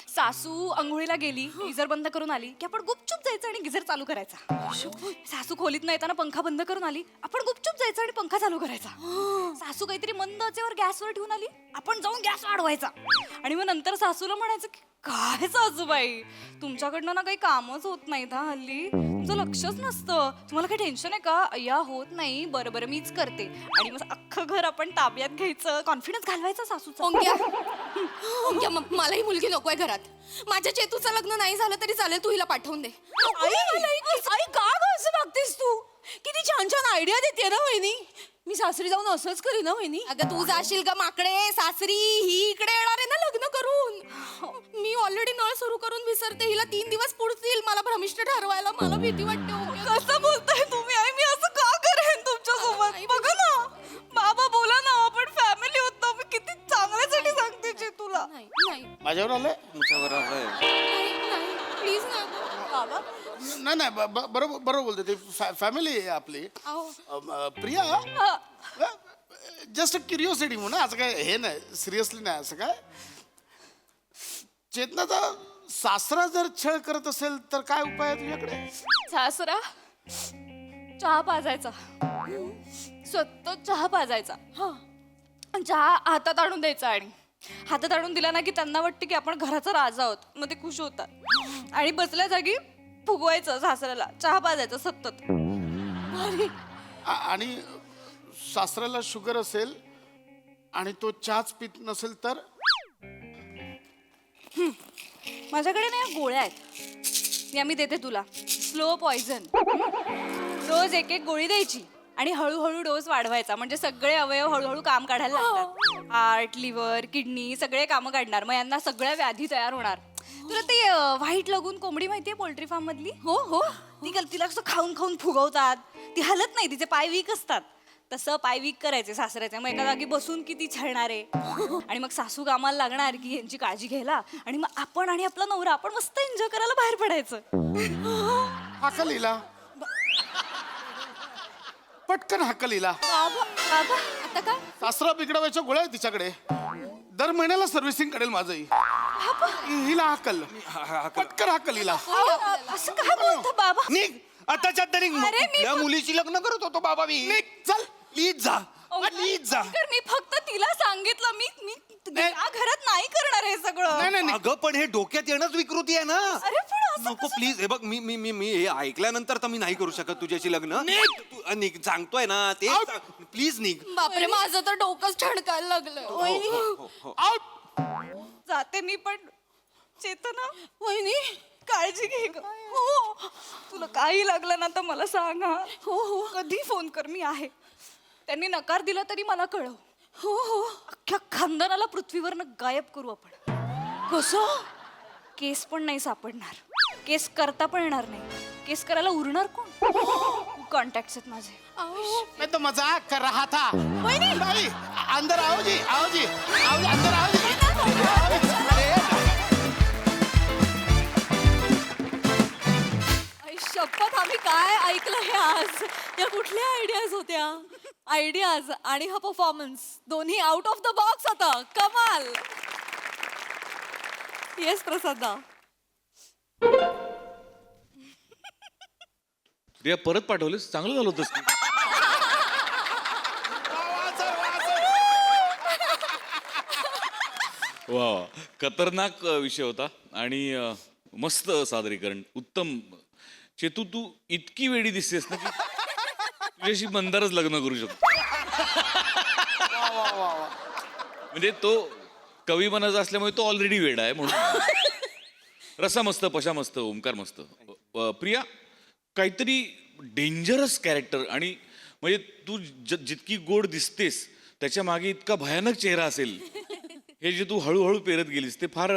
सासू अंघोळीला गेली गिझर बंद करून आली की आपण गुपचूप जायचं आणि गिझर चालू करायचा. सासू खोलीत न येताना पंखा बंद करून आली आपण गुपचूप जायचं आणि पंखा चालू करायचा. सासू काहीतरी मंद आचेवर गॅसवर ठेवून आली आपण जाऊन गॅस वाढवायचा. आणि मग नंतर सासूला म्हणायचं की काय सासूबाई तुमच्याकडनं ना काही कामच होत नाहीत हा हल्ली. तुमचं लक्षच नसतं. तुम्हाला काही टेन्शन आहे का? या होत नाही. बरं बरं मीच करते. आणि मग अख्खं घर आपण ताब्यात घ्यायचं. कॉन्फिडन्स घालवायचा सासूचा. ओंक्या मला ही मुलगी नकोय घरात. माझ्या चेतूचं लग्न नाही झालं तरी चालेल. तू हिला पाठवून दे. आई का ग असं वागतेस तू? किती छान छान आयडिया देते ना वहिनी. मी सासरी जाऊन असंच करी ना वहिनी. अगं तू जाशील का माकडे सासरी? ही इकडे येणार आहे ना लग्न करून. मी ऑलरेडी नळ सुरू करून विसरते. हिला 3 दिवस पुढतील मला भ्रमिष्ट ठरवायला. मला भीती वाटते. ओंक्या. कसं बोलताय तुम्ही? आई मी असं का करेन तुमच्या सोबत? बघा ना बाबा बोला ना आपण फॅमिली होतो. मी किती चांगल्यासाठी सांगते जे तुला. नाही नाही माझ्यावर आलंय. तुमच्यावर आलंय. प्लीज ना बाबा. नाही नाही बरोबर बरोबर बोलते ते. फॅमिली आहे आपली. प्रिया जस्ट क्युरिओसिटी म्हणून असं काय हे नाही सिरियसली नाही असं काय. चेतनाचा सासरा जर छळ करत असेल तर काय उपाय आहे तुझ्याकडे? सासरा चहा पाजायचा. सतत चहा पाजायचा. चहा हातात आणून द्यायचा आणि हातात आणून दिला ना की त्यांना वाटतं की आपण घराचा राजा आहोत. मग ते खुश होतात. आणि बसल्या जागी फुगवायचं सासऱ्याला. चहा पाजायचं सतत. आणि सासऱ्याला शुगर असेल आणि तो चहाच पित नसेल तर? माझ्याकडे ना या गोळ्या आहेत. या मी देते तुला. Slow poison. रोज एक एक गोळी द्यायची आणि हळूहळू डोस वाढवायचा. म्हणजे सगळे अवयव हळूहळू काम काढायला लागतात. हार्ट लिव्हर किडनी सगळे कामं काढणार. मग यांना सगळ्या व्याधी तयार होणार. तुला ते व्हाईट लगून कोंबडी माहितीये पोल्ट्री फार्म मधली? हो हो तिला असं खाऊन खाऊन फुगवतात. ती हलत नाही. तिचे पाय वीक असतात. तसं पाय वीक करायचे सासऱ्याचे. मग एका जागी बसून किती छळणार आहे. आणि मग सासू कामाला लागणार की यांची काळजी घ्यायला. आणि मग आपण आणि आपला नवरा आपण मस्त एन्जॉय करायला बाहेर पडायचं. हाकलीला पटकन हाकलीला. बाबा आता काय? सासरा बिघडवायच्या गोळ्या आहे तिच्याकडे. दर महिन्याला सर्व्हिसिंग करेल माझंही. हिला हाकल पटकन हाकल हिला. असं काय बोलता बाबा? निघ आताच्या तरी. अरे मी कुठल्या मुलीची लग्न करत होतो बाबा मी? निघ, चल. प्लीज जा प्लीज जा. तर मी फक्त तिला सांगितलं मी या घरात नाही करणार हे सगळं. नाही नाही अगं पण हे डोक्यात येणंच विकृती आहे ना. अरे पण असं नको प्लीज. हे बघ मी मी मी मी हे ऐकल्यानंतर तर मी नाही करू शकत तुझ्याशी लग्न. निघ सांगतोय ना ते. प्लीज निघ. बापरे माझं तर डोकंच ठणकायला लागलं. जाते मी पण. चेतना वहिनी काळजी घे ग. हो तुला काही लागलं ना तर मला सांग. हो हो कधी फोन कर मी आहे. त्यांनी नकार दिला तरी मला कळव. हो हो अख्ख्या खानदानाला पृथ्वीवरनं गायब करू आपण. कसं? केस पण नाही सापडणार. केस करता पण येणार नाही. केस करायला उरणार कोण? कॉन्टॅक्ट आहेत माझे. मैं तो मजाक कर रहा था. नहीं, अंदर आओ जी आओ जी आओ जी, अंदर आओ जी. आई शपथ आम्ही काय ऐकलं हे आज? या कुठल्या आयडियाज होत्या? आयडियाज आणि हा परफॉर्मन्स दोन्ही आउट ऑफ द बॉक्स होतं. कमाल. येस प्रसादा. प्रिया परत पाठवलीस, चांगलं झालं होतं. वा, खतरनाक विषय होता आणि मस्त सादरीकरण, उत्तम. चेतू, तू इतकी वेडी दिसतेस ना की तुझ्याशी मंदारच लग्न करू शकतो. म्हणजे तो कवी मनाचा असल्यामुळे तो ऑलरेडी वेडा आहे म्हणून. रसा मस्त, पशा मस्त, ओंकार मस्त. प्रिया, काहीतरी डेंजरस कॅरेक्टर. आणि म्हणजे तू जितकी गोड दिसतेस त्याच्या मागे इतका भयानक चेहरा असेल हे जे तू हळूहळू पेरत गेलीस ते फार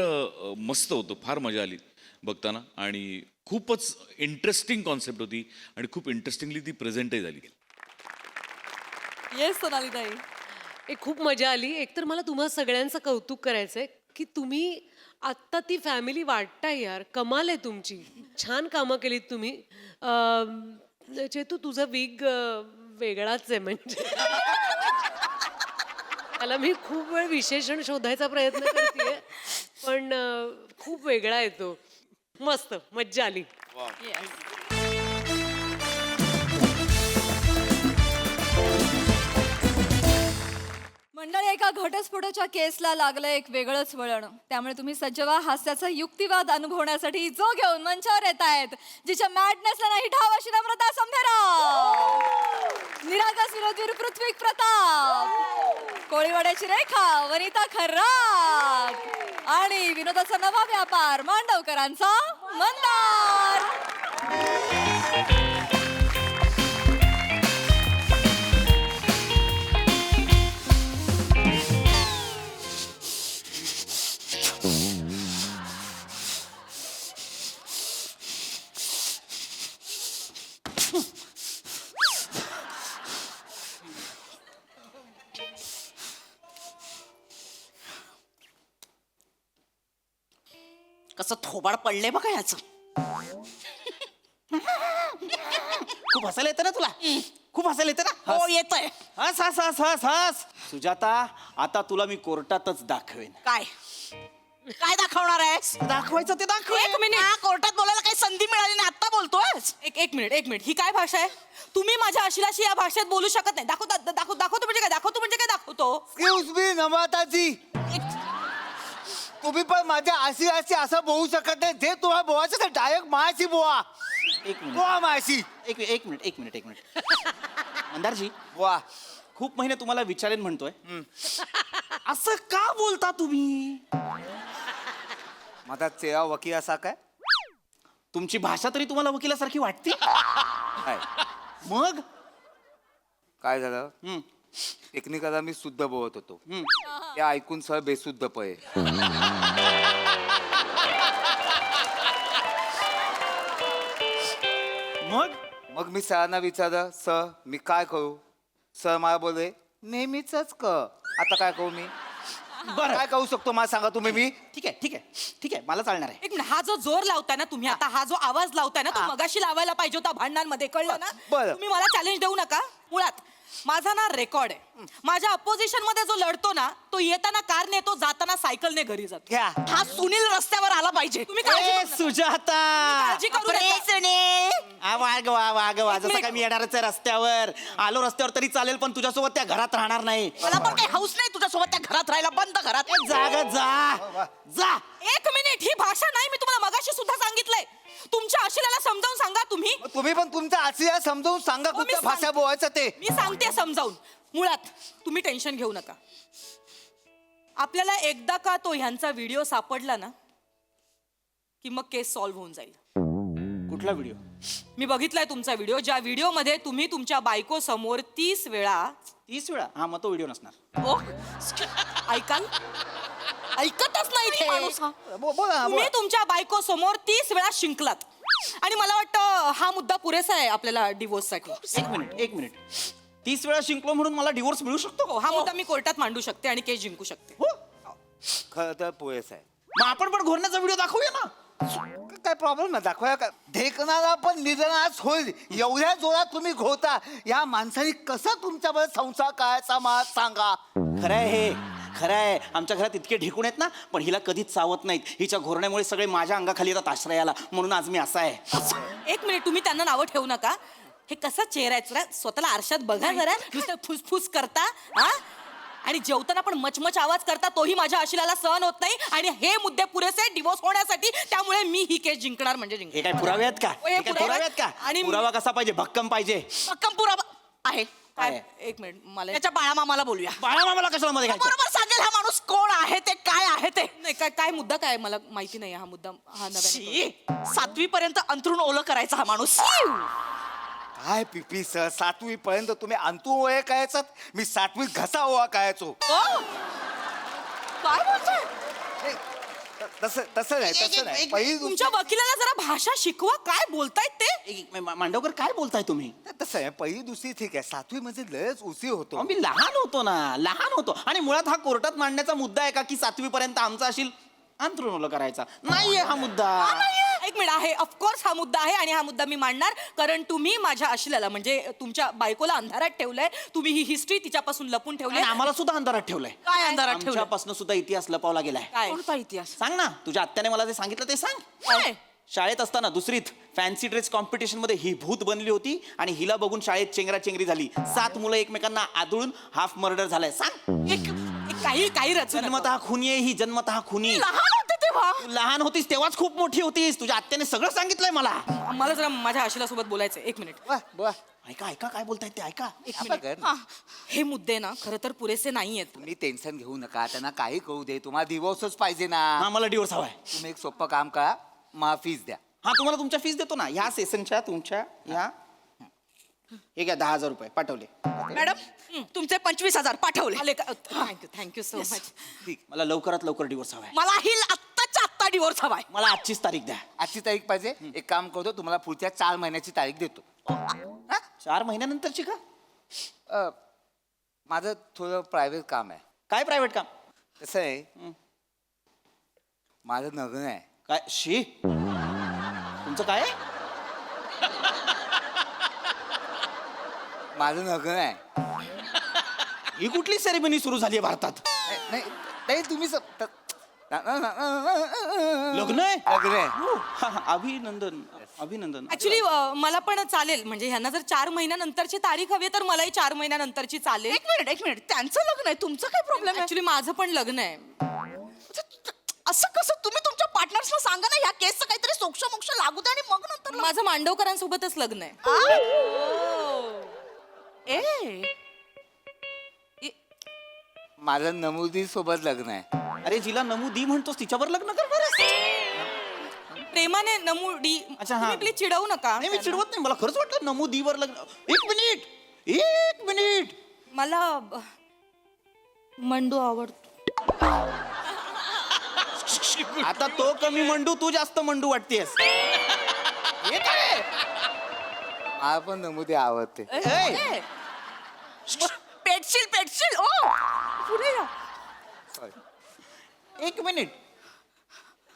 मस्त होतं. फार मजा आली बघताना आणि खूपच इंटरेस्टिंग कॉन्सेप्ट होती आणि खूप इंटरेस्टिंगली ती प्रेझेंटही झाली. येस सोनाली ताई. खूप मजा आली. एकतर मला तुम्हा सगळ्यांचं कौतुक करायचंय की तुम्ही आत्ता ती फॅमिली वाटताय यार. कमाल आहे तुमची. छान कामं केलीत तुम्ही. चेतू, तुझा विग वेगळाच आहे. म्हणजे त्याला मी खूप वेळ विशेषण शोधायचा प्रयत्न करतेय पण खूप वेगळा आहे तो. मस्त मज्जा आली. मंडळी, एका घटस्फोटाच्या केसला लागलं एक वेगळंच वळण. त्यामुळे तुम्ही सज्ज व्हा हास्याचा युक्तिवाद अनुभवण्यासाठी जो घेऊन मंचावर येत आहेत, जिच्या मॅडनेसला नाही ठाव अशी नम्रता समधेराव, निरागस विनोदवीर पृथ्वी प्रताप, कोळीवाड्याची रेखा वनिता खर्रात आणि विनोदाचा नवा व्यापार मांडवकरांचा मंदार. कसं थोबाड पडले बघा याचं. खूप हसायला येतं ना तुला? खूप हसायला येतं ना? हो येतंय. हस हस हस हस हस. सुजाता, आता तुला मी कोर्टातच दाखवेन. काय काय दाखवणार आहेस? दाखवायचं ते दाखव. एक मिनिट. कोर्टात बोलायला काही संधी मिळाली नाही, आता बोलतोय. एक मिनिट. ही काय भाषा आहे? तुम्ही माझ्या अशिलाशी या भाषेत बोलू शकत नाही. दाखवतो म्हणजे काय? दाखवतो. एक्सक्यूज मी नम्रताजी, तुम्ही पण माझ्या अशी असं बोलू शकत नाही. जे तुम्हाला बोवायचं ते डायरेक्ट मायाशी बोवा. एक मिनिट. बोवा मायाशी. एक मिनिट. मंदारजी, बोवा. खूप महिने तुम्हाला विचारेन म्हणतोय. असं का बोलता तुम्ही? माझा चेहरा वकील असा काय? तुमची भाषा तरी तुम्हाला वकिलासारखी वाटते. काय मग काय झालं? टेक्निकला मी शुद्ध बोलत होतो, ते ऐकून सर बेशुद्ध पळे. मग मी सरांना विचारलं, सर मी काय करू? सर मला बोलले नेहमीच कर. आता काय करू मी? बरं. काय करू शकतो मला सांगा तुम्ही? मी ठीक आहे, मला चालणार आहे. एक मिनिट. हा जो जोर लावताय ना तुम्ही आता, हा जो आवाज लावताय ना, तो मगाशी लावायला पाहिजे होता भांडणांमध्ये, कळलं ना? बरं. तुम्ही मला चॅलेंज देऊ नका. मुळात माझा ना रेकॉर्ड आहे. माझ्या अपोजिशन मध्ये जो लढतो ना, तो येताना कारने, तो जाताना सायकलने घरी जातो. घ्या. हा सुनील रस्त्यावर आला पाहिजे. तुम्ही काळजी करू नका. सुजाता, काळजी करू नका. वाग जसं काय मी येणारच आहे रस्त्यावर. आलो रस्त्यावर तरी चालेल, पण तुझ्यासोबत त्या घरात राहणार नाही. मला पण काही हौस नाही तुझ्यासोबत त्या घरात राहायला. बंद घरात. जा. एक मिनिट. ही भाषा नाही. मी तुम्हाला मगाशी सुद्धा सांगितलंय. तुमच्या आशिलाला समजावून सांगा तुम्ही. तुम्ही पण तुमच्या आशिया समजावून सांगा हो, मी कुठल्या भाषा सांगते. बोलायचं ते. मी सांगते समजावून. मुळात तुम्ही टेन्शन घेऊ नका. आपल्याला एकदा का तो ह्यांचा व्हिडिओ सापडला ना, की मग केस सॉल्व्ह होऊन जाईल. कुठला व्हिडिओ? मी बघितलाय तुमचा व्हिडिओ, ज्या व्हिडिओ मध्ये तुम्ही तुमच्या बायको समोर 30 वेळा. 30 वेळा? हा, मग तो व्हिडिओ नसणार. ओ ऐकाल? ऐकतच नाही ते माणूस हा. बोला तुम्ही तुमच्या बायको समोर 30 वेळा शिंकलात आणि मला वाटतं हा मुद्दा पुरेसा आहे आपल्याला डिवोर्स साठी. एक मिनिट. 30 वेळा शिंकलो म्हणून मला डिवोर्स मिळू शकतो? हो, हा मुद्दा मी कोर्टात मांडू शकते आणि केस जिंकू शकते. खरं तर पोहेस आहे. मग आपण पण घोरण्याचा व्हिडिओ दाखवूया ना. काय प्रॉब्लेम आहे दाखवा का ढेकणाला पण निधनास होईल एवढ्या जोरात तुम्ही घोता या माणसाने कसं तुमच्याबरोबर संसार करायचा मला सांगा. खरंय हे खरं आहे. आमच्या घरात इतके ढेकून आहेत ना, पण हिला कधीच चावत नाहीत. हिच्या घोरण्यामुळे सगळे माझ्या अंगाखाली येतात आश्रयाला, म्हणून आज मी असा आहे. एक मिनिट, तुम्ही त्यांना नावं ठेवू नका. हे कसा चेहरा आहे जरा स्वतःला आरशात बघा जरा. नुसतं फुसफुस करता हा, आणि जेवताना पण मचमच आवाज करता, तोही माझ्या आशिलाला सहन होत नाही. आणि हे मुद्दे पुरेसे डिवोर्स होण्यासाठी, त्यामुळे मी ही केस जिंकणार म्हणजे हे जिंकणार. काय पुरावे आहेत का? हे हे काय पुरावे आहेत का? आणि पुरावा कसा पाहिजे? भक्कम पाहिजे. भक्कम पुरावा आहे. काय? एक मिनिट, मला त्याच्या बाळामामाला बोलूया. बाळा मामाला कशाला मध्ये घ्यायचं? बरोबर सांगेल हा माणूस कोण आहे ते, काय आहे ते. नाही, काय काय मुद्दा काय आहे? मला माहिती नाही हा मुद्दा. हा नव्याने 7वी पर्यंत अंथरूण ओलं करायचा हा माणूस. काय पिपी सर 7वी पर्यंत तुम्ही अंतू ओळे कायचात मी 7वीत घसा ओवा कायचो. काय बोलतोय? तसं तसं नाही पहिली तुमच्या वकिलाला जरा भाषा शिकवा. काय बोलतायत ते? मांडवकर काय बोलताय तुम्ही? तसं आहे पहिली दुसरी ठीक आहे 7वी मध्ये लयच उशीर होतो. मी लहान होतो ना, लहान होतो. आणि मुळात हा कोर्टात मांडण्याचा मुद्दा आहे का की 7वी पर्यंत आमचा असेल अंथरूण ओलं करायचा? नाहीये हा मुद्दा. एक मिनिट आहे, ऑफकोर्स हा मुद्दा आहे आणि हा मुद्दा मी मांडणार. कारण तुम्ही माझ्या आशिलाला म्हणजे तुमच्या बायकोला अंधारात ठेवलंय. तुम्ही ही हिस्ट्री तिच्यापासून लपून ठेवली. आणि आम्हाला सुद्धा अंधारात ठेवलंय. काय अंधारात ठेवलंय? आमच्यापासून सुद्धा इतिहास लपवला गेलाय. काय? कोणता इतिहास? सांग ना, तुझ्या आत्याने मला जे सांगितलं ते सांग. काय? शाळेत असताना दुसरीत फॅन्सी ड्रेस कॉम्पिटिशन मध्ये ही भूत बनली होती आणि हिला बघून शाळेत चेंगराचेंगरी झाली. 7 मुलं एकमेकांना आदळून हाफ मर्डर झालाय. सांग. एक काही काही रचू नका. जन्मतः खुनी आहे ही, जन्मतः खुनी. लहान होते तेव्हा. तू लहान होतीस तेव्हाच खूप मोठी होतीस. तुझ्या आत्याने सगळं सांगितलंय मला. मला जरा माझ्या आशिला सोबत बोलायचं. एक मिनिट. ऐका ऐका काय बोलतायत ते ऐका. एक मिनिट. हा, हे मुद्दे ना खरं तर पुरेसे नाहीयेत. तुम्ही टेन्शन घेऊ नका त्यांना काही करू दे तुम्हाला डिवोर्सच पाहिजे ना. हा मला डिवोर्स हवाय. तुम्ही एक सोपं काम करा मला फीस द्या. हा तुम्हाला तुमच्या फीस देतो ना, ह्या सेशनच्या तुमच्या ह्या. हे घ्या 10,000 रुपये पाठवले. मॅडम तुमचे 25,000 पाठवले. Thank you so much. मला लवकरात लवकर डिवोर्स हवाय. मलाही आत्ताच्या आत्ता डिवोर्स हवाय. मला आजचीच तारीख द्या. आजची तारीख पाहिजे. एक काम करतो तुम्हाला पुढच्या 4 महिन्याची तारीख देतो. 4 महिन्यानंतरची का? माझं थोडं प्रायव्हेट काम आहे. काय प्रायव्हेट काम? कसं आहे माझं लग्न आहे. काय शी तुमचं काय आहे? माझं लग्न आहे. ही कुठली सेरेमनी सुरू झाली आहे भारतात? नाही नाही तुम्ही लग्न आहे? लग्न आहे. हा, हा, अभिनंदन अभिनंदन. ऍक्च्युली मला पण चालेल म्हणजे ह्यांना जर 4 महिन्यानंतरची तारीख हवी तर मलाही 4 महिन्यानंतरची चालेल. एक मिनिट त्यांचं लग्न आहे, तुमचं काय प्रॉब्लेम आहे? ऍक्च्युली माझं पण लग्न आहे. असं कसं? तुम्ही तुमच्या पार्टनर्सला सांगा ना, ह्या केसचं काहीतरी सोक्ष मोक्ष लागू दे आणि मग नंतर माझं मांडवकरांसोबतच लग्न आहे. माझं नमुदी सोबत लग्न आहे. अरे जिला नमूदी म्हणतोस तिच्यावर लग्न करणार प्रेमाने नमुडी. अच्छा, हा. तुम्ही प्लीज चिडवू नका. नाही मी चिडवत नाही. मला खरंच वाटलं नमूदीवर लग्न. एक मिनिट मला मंडू आवडतो. आता तो कमी मंडू, तू जास्त मंडू वाटतेस. हे काय? मला पण नमुदी आवडते. पेटशील ओ पुढे या. एक मिनिट,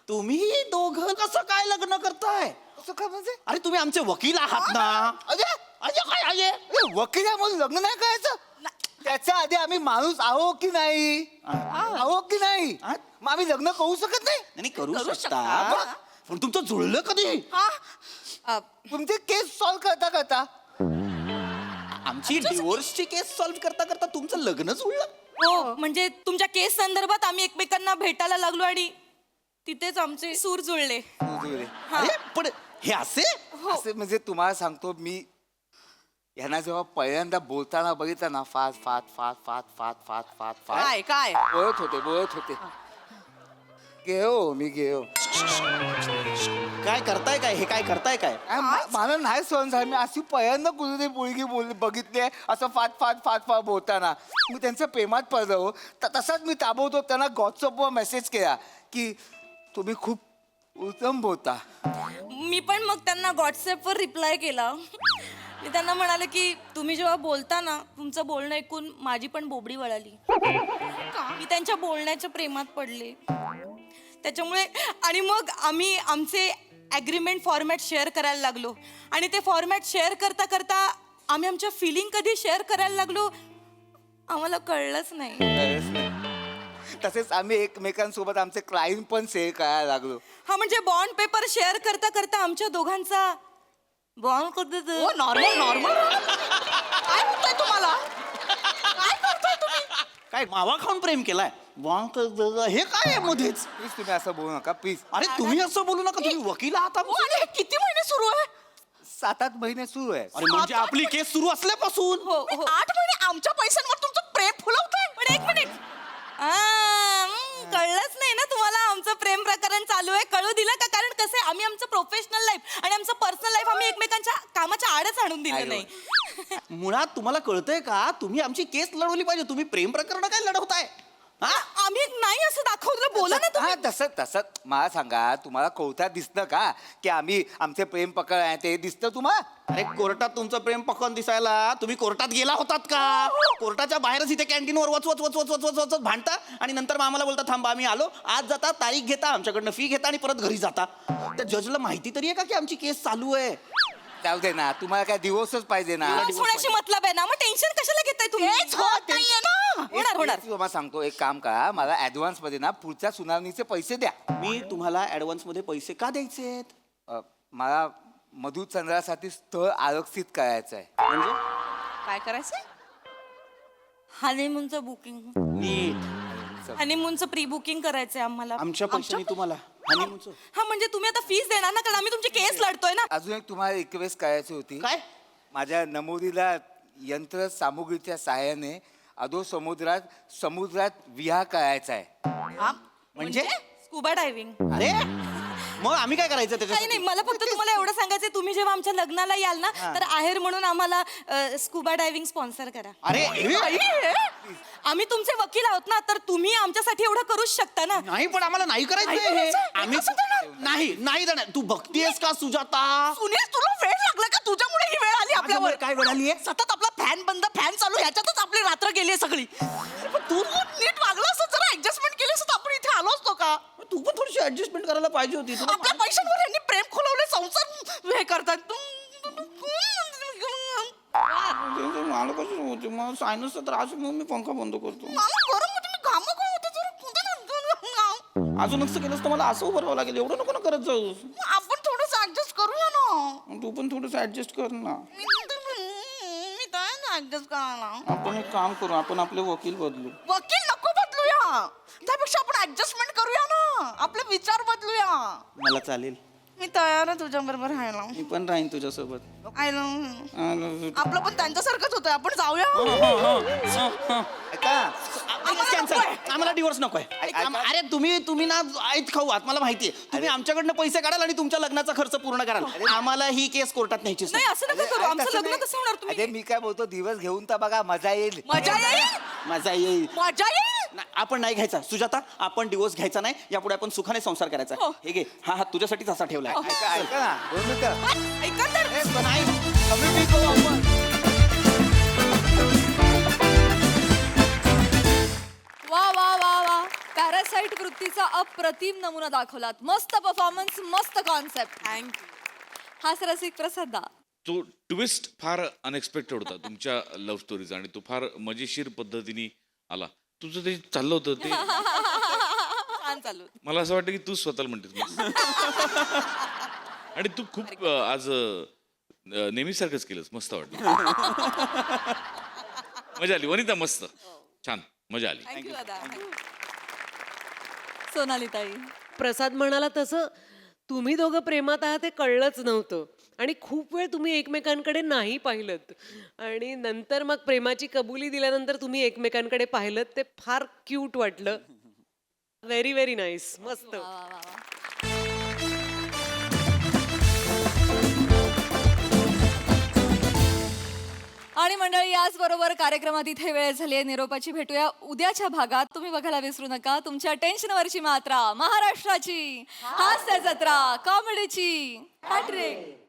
तुम्ही दोघं कसं काय लग्न करताय? असं का म्हणजे? अरे तुम्ही आमचे वकील आहात ना. अरे काय आहे वकील आहे म्हणून लग्न नाही करायचं? त्याच्या आधी आम्ही माणूस आहो की नाही? आहो की नाही? मग आम्ही लग्न करू शकत नाही? नाही करू शकता, पण तुमचं जुळलं कधी? तुमची केस सॉल्व्ह करता करता. आमची डिवोर्सची केस सॉल्व्ह करता करता तुमचं लग्न जुळलं? हो म्हणजे तुमच्या केस संदर्भात आम्ही एकमेकांना भेटायला लागलो आणि तिथेच आमचे सूर जुळले. अरे पण हे असे असे म्हणजे तुम्हाला सांगतो मी यांना जेव्हा पहिल्यांदा बोलताना बघितलं ना fast fast fast fast fast fast fast fast काय बोलत होते मी घेऊ काय करताय काय? हे काय करताय काय? मला नाही सहन झालं. मी अशी पहिल्यांदा कुठे मुलगी बघितली आहे असं फाट फाट फाट फाट बोलताना. मी त्यांच्या प्रेमात पडलो हो. तसाच मी ताबडतोब त्यांना व्हॉट्सअपवर मेसेज केला की तुम्ही खूप उत्तम बोलता. मी पण मग त्यांना व्हॉट्सअपवर रिप्लाय केला. मी त्यांना म्हणाले की तुम्ही जेव्हा बोलता ना तुमचं बोलणं ऐकून माझी पण बोबडी वळाली. मी त्यांच्या बोलण्याच्या प्रेमात पडले त्याच्यामुळे. आणि मग आम्ही आमचे ॲग्रीमेंट फॉर्मॅट शेअर करायला लागलो आणि ते फॉर्मॅट शेअर करता करता आम्ही आमच्या फिलिंग कधी शेअर करायला लागलो आम्हाला कळलंच नाही. खरंच नाही. तसेच आम्ही एकमेकांसोबत आमचे क्राईम पण शेअर करायला लागलो. हा म्हणजे बॉन्ड पेपर शेअर करता करता आमच्या दोघांचा बॉन्ड करत नॉर्मल नॉर्मल काय होतंय तुम्हाला काय करताय तुम्ही काय मावा खाऊन प्रेम केलाय हे काय आहे मध्येच प्लीज तुम्ही असं बोलू नका प्लीज. अरे तुम्ही असं बोलू नका तुम्ही वकील आहात आपण. किती महिने सुरू आहे? 7-8 महिने सुरू आहे. अरे म्हणजे आपली केस सुरू असल्यापासून हो 8 महिने आमच्या पैशांवर तुमचं प्रेम फुलवतंय. पण 1 मिनिट कळलंच नाही ना तुम्हाला आमचं प्रेम प्रकरण चालू आहे. कळू दिलं का? कारण कसं आहे आम्ही आमचं प्रोफेशनल लाईफ आणि आमचं पर्सनल लाईफ आम्ही एकमेकांच्या कामाच्या आडच आणून दिलं नाही. मुळात तुम्हाला कळतंय का तुम्ही आमची केस लढवली पाहिजे. तुम्ही प्रेम प्रकरण काय लढवताय? आम्ही नाही असं दाखवलं. बोला ना तुम्ही. हा तसं तसं मला सांगा, तुम्हाला कोर्टात दिसतं का की आम्ही आमचे प्रेम प्रकरण आहे ते दिसतं तुम्हाला? अरे कोर्टात तुमचं प्रेम प्रकरण दिसायला तुम्ही कोर्टात गेला होतात का? कोर्टाच्या बाहेरच इथे कॅन्टीनवर वच वच वच वच वच वच वच भांडता आणि नंतर मग आम्हाला बोलता थांबा आम्ही आलो. आज जाता तारीख घेता आमच्याकडनं फी घेता आणि परत घरी जाता. त्या जजला माहिती तरी आहे का की आमची केस चालू आहे? जाऊ दे ना, तुम्हाला काय दिवसच पाहिजे ना. दिवस होण्याशी मतलब आहे ना. मग टेन्शन कशाला घेताय तुम्ही? होत नाहीये ना. होणार. तुम्हाला सांगतो, एक काम करा, मला ऍडव्हान्स मध्ये ना पुढच्या सुनावणीचे पैसे द्या. मी तुम्हाला ऍडव्हान्स मध्ये पैसे का द्यायचे? मला मधुचंद्रासाठी स्थळ आरक्षित करायचं आहे. म्हणजे काय करायचंय? हनीमूनचं बुकिंग. नीट हनीमूनचं प्री बुकिंग करायचंय आम्हाला. आमच्या पैशाने तुम्हाला हनीमूनचं. हा म्हणजे तुम्ही आता फीस देणार ना? कारण आम्ही तुमची केस लढतोय ना. अजून एक तुम्हाला रिक्वेस्ट करायची होती. काय? माझ्या नमोदीला यंत्र सामुग्रीच्या सहाय्याने अधो समुद्रात विहार करायचा आहे. म्हणजे स्कुबा डायव्हिंग. अरे मग आम्ही काय करायचं काही त्याच्यासाठी? नाही, मला फक्त तुम्हाला एवढं सांगायचंय, तुम्ही जेव्हा आमच्या लग्नाला याल ना तर आहेर म्हणून आम्हाला स्कुबा डायव्हिंग स्पॉन्सर करा. अरे आम्ही तुमचे वकील आहोत ना, तर तुम्ही आमच्यासाठी एवढं करूच शकता ना. नाही पण आम्हाला नाही करायचं हे. आम्ही नाही नाही जाणार. तू बघतीयस का सुजाता? सुनील तुला वेळ लागला का? तुझ्यामुळे ही वेळ आली आपल्यावर. काय वेळ आली आहे? सतत आपला फॅन बंद फॅन चालू ह्याच्यातच आपली रात्र गेली सगळी. पण तू नीट वागला असं जरा ऍडजस्टमेंट केली असं आपण इथे आलो असतो का? तू पण थोडीशी ऍडजस्टमेंट करायला पाहिजे होती. आपल्या पैशांवर यांनी प्रेम खोलवले, संसार हे करतात. मला कसं होते मग सायनसचा त्रास म्हणून मी पंखा बंद करतो. अजून असं केलंस तर मला असं उभं राहावं लागेल. एवढं नको ना करत जाऊ. आपण थोडस ऍडजस्ट करूया ना. तू पण थोडस ऍडजस्ट कर ना. मी काय ऍडजस्ट करायला? आपण एक काम करू, आपण आपले वकील बदलू. वकील नको बदलूया, त्यापेक्षा आपण ऍडजस्टमेंट करूया ना. आपले विचार बदलूया. मला चालेल. मी तयार आहे तुझ्या बरोबर राहायला. मी पण राहीन तुझ्यासोबत. I love you. आपलं पण त्यांच्यासारखंच होतंय. आपण जाऊया. ऐका, कॅन्सल. आम्हाला डिवोर्स नकोय. अरे तुम्ही ना ऐत खाऊ आहात मला माहितीये. तुम्ही आमच्याकडनं पैसे काढाल आणि तुमच्या लग्नाचा खर्च पूर्ण कराल. आम्हाला ही केस कोर्टात न्यायची नाही असं नका करू. आमचं तसं लग्न नाही. कसं होणार? अरे तुम्ही मी काय बोलतो, दिवस घेऊन तर बघा, मजा येईल. मजा येईल. मजा येईल. मजा येईल. आपण नाही घ्यायचा सुजाता. आपण डिवोर्स घ्यायचा नाही. यापुढे आपण सुखाने संसार करायचा. हो. हे घे. हा हात तुझ्यासाठीच असा ठेवलाय. ऐका ऐका ना, 2 मिनिटं. ऐका तर. नाही कमी करू आपण. वा वा वा वा, पॅरासाइट वृत्तीचा अप्रतिम नमुना दाखवलात. मस्त परफॉर्मन्स, मस्त कॉन्सेप्ट. थँक्यू. हाच रसिक प्रसाद दा. तो ट्विस्ट फार अनएक्सपेक्टेड होता तुमच्या लव्ह स्टोरीचा आणि तो फार मजेशीर पद्धतीने आला. तुझं ते चाललं होतं ते छान चालू. मला असं वाटतं की तू स्वतःला म्हणतेस आणि तू खूप आज नेहमीसारखंच केलंस. मस्त वाटलं. मजा आली वनिता. मस्त छान मजा आली. थँक्यू दादा. सोनाली ताई. प्रसाद म्हणाला तसं तुम्ही दोघं प्रेमात आहात हे कळलंच नव्हतं आणि खूप वेळ तुम्ही एकमेकांकडे नाही पाहिलत आणि नंतर मग प्रेमाची कबुली दिल्यानंतर तुम्ही एकमेकांकडे पाहिलत ते फार क्यूट वाटलं. Very very nice. मस्त. आणि मंडळी, याचबरोबर कार्यक्रमात इथे वेळ झाली आहे निरोपाची. भेटूया उद्याच्या भागात. तुम्ही बघायला विसरू नका तुमच्या टेन्शनवरची मात्रा, महाराष्ट्राची हास्य जत्रा, कॉमेडीची हॅट्रिक.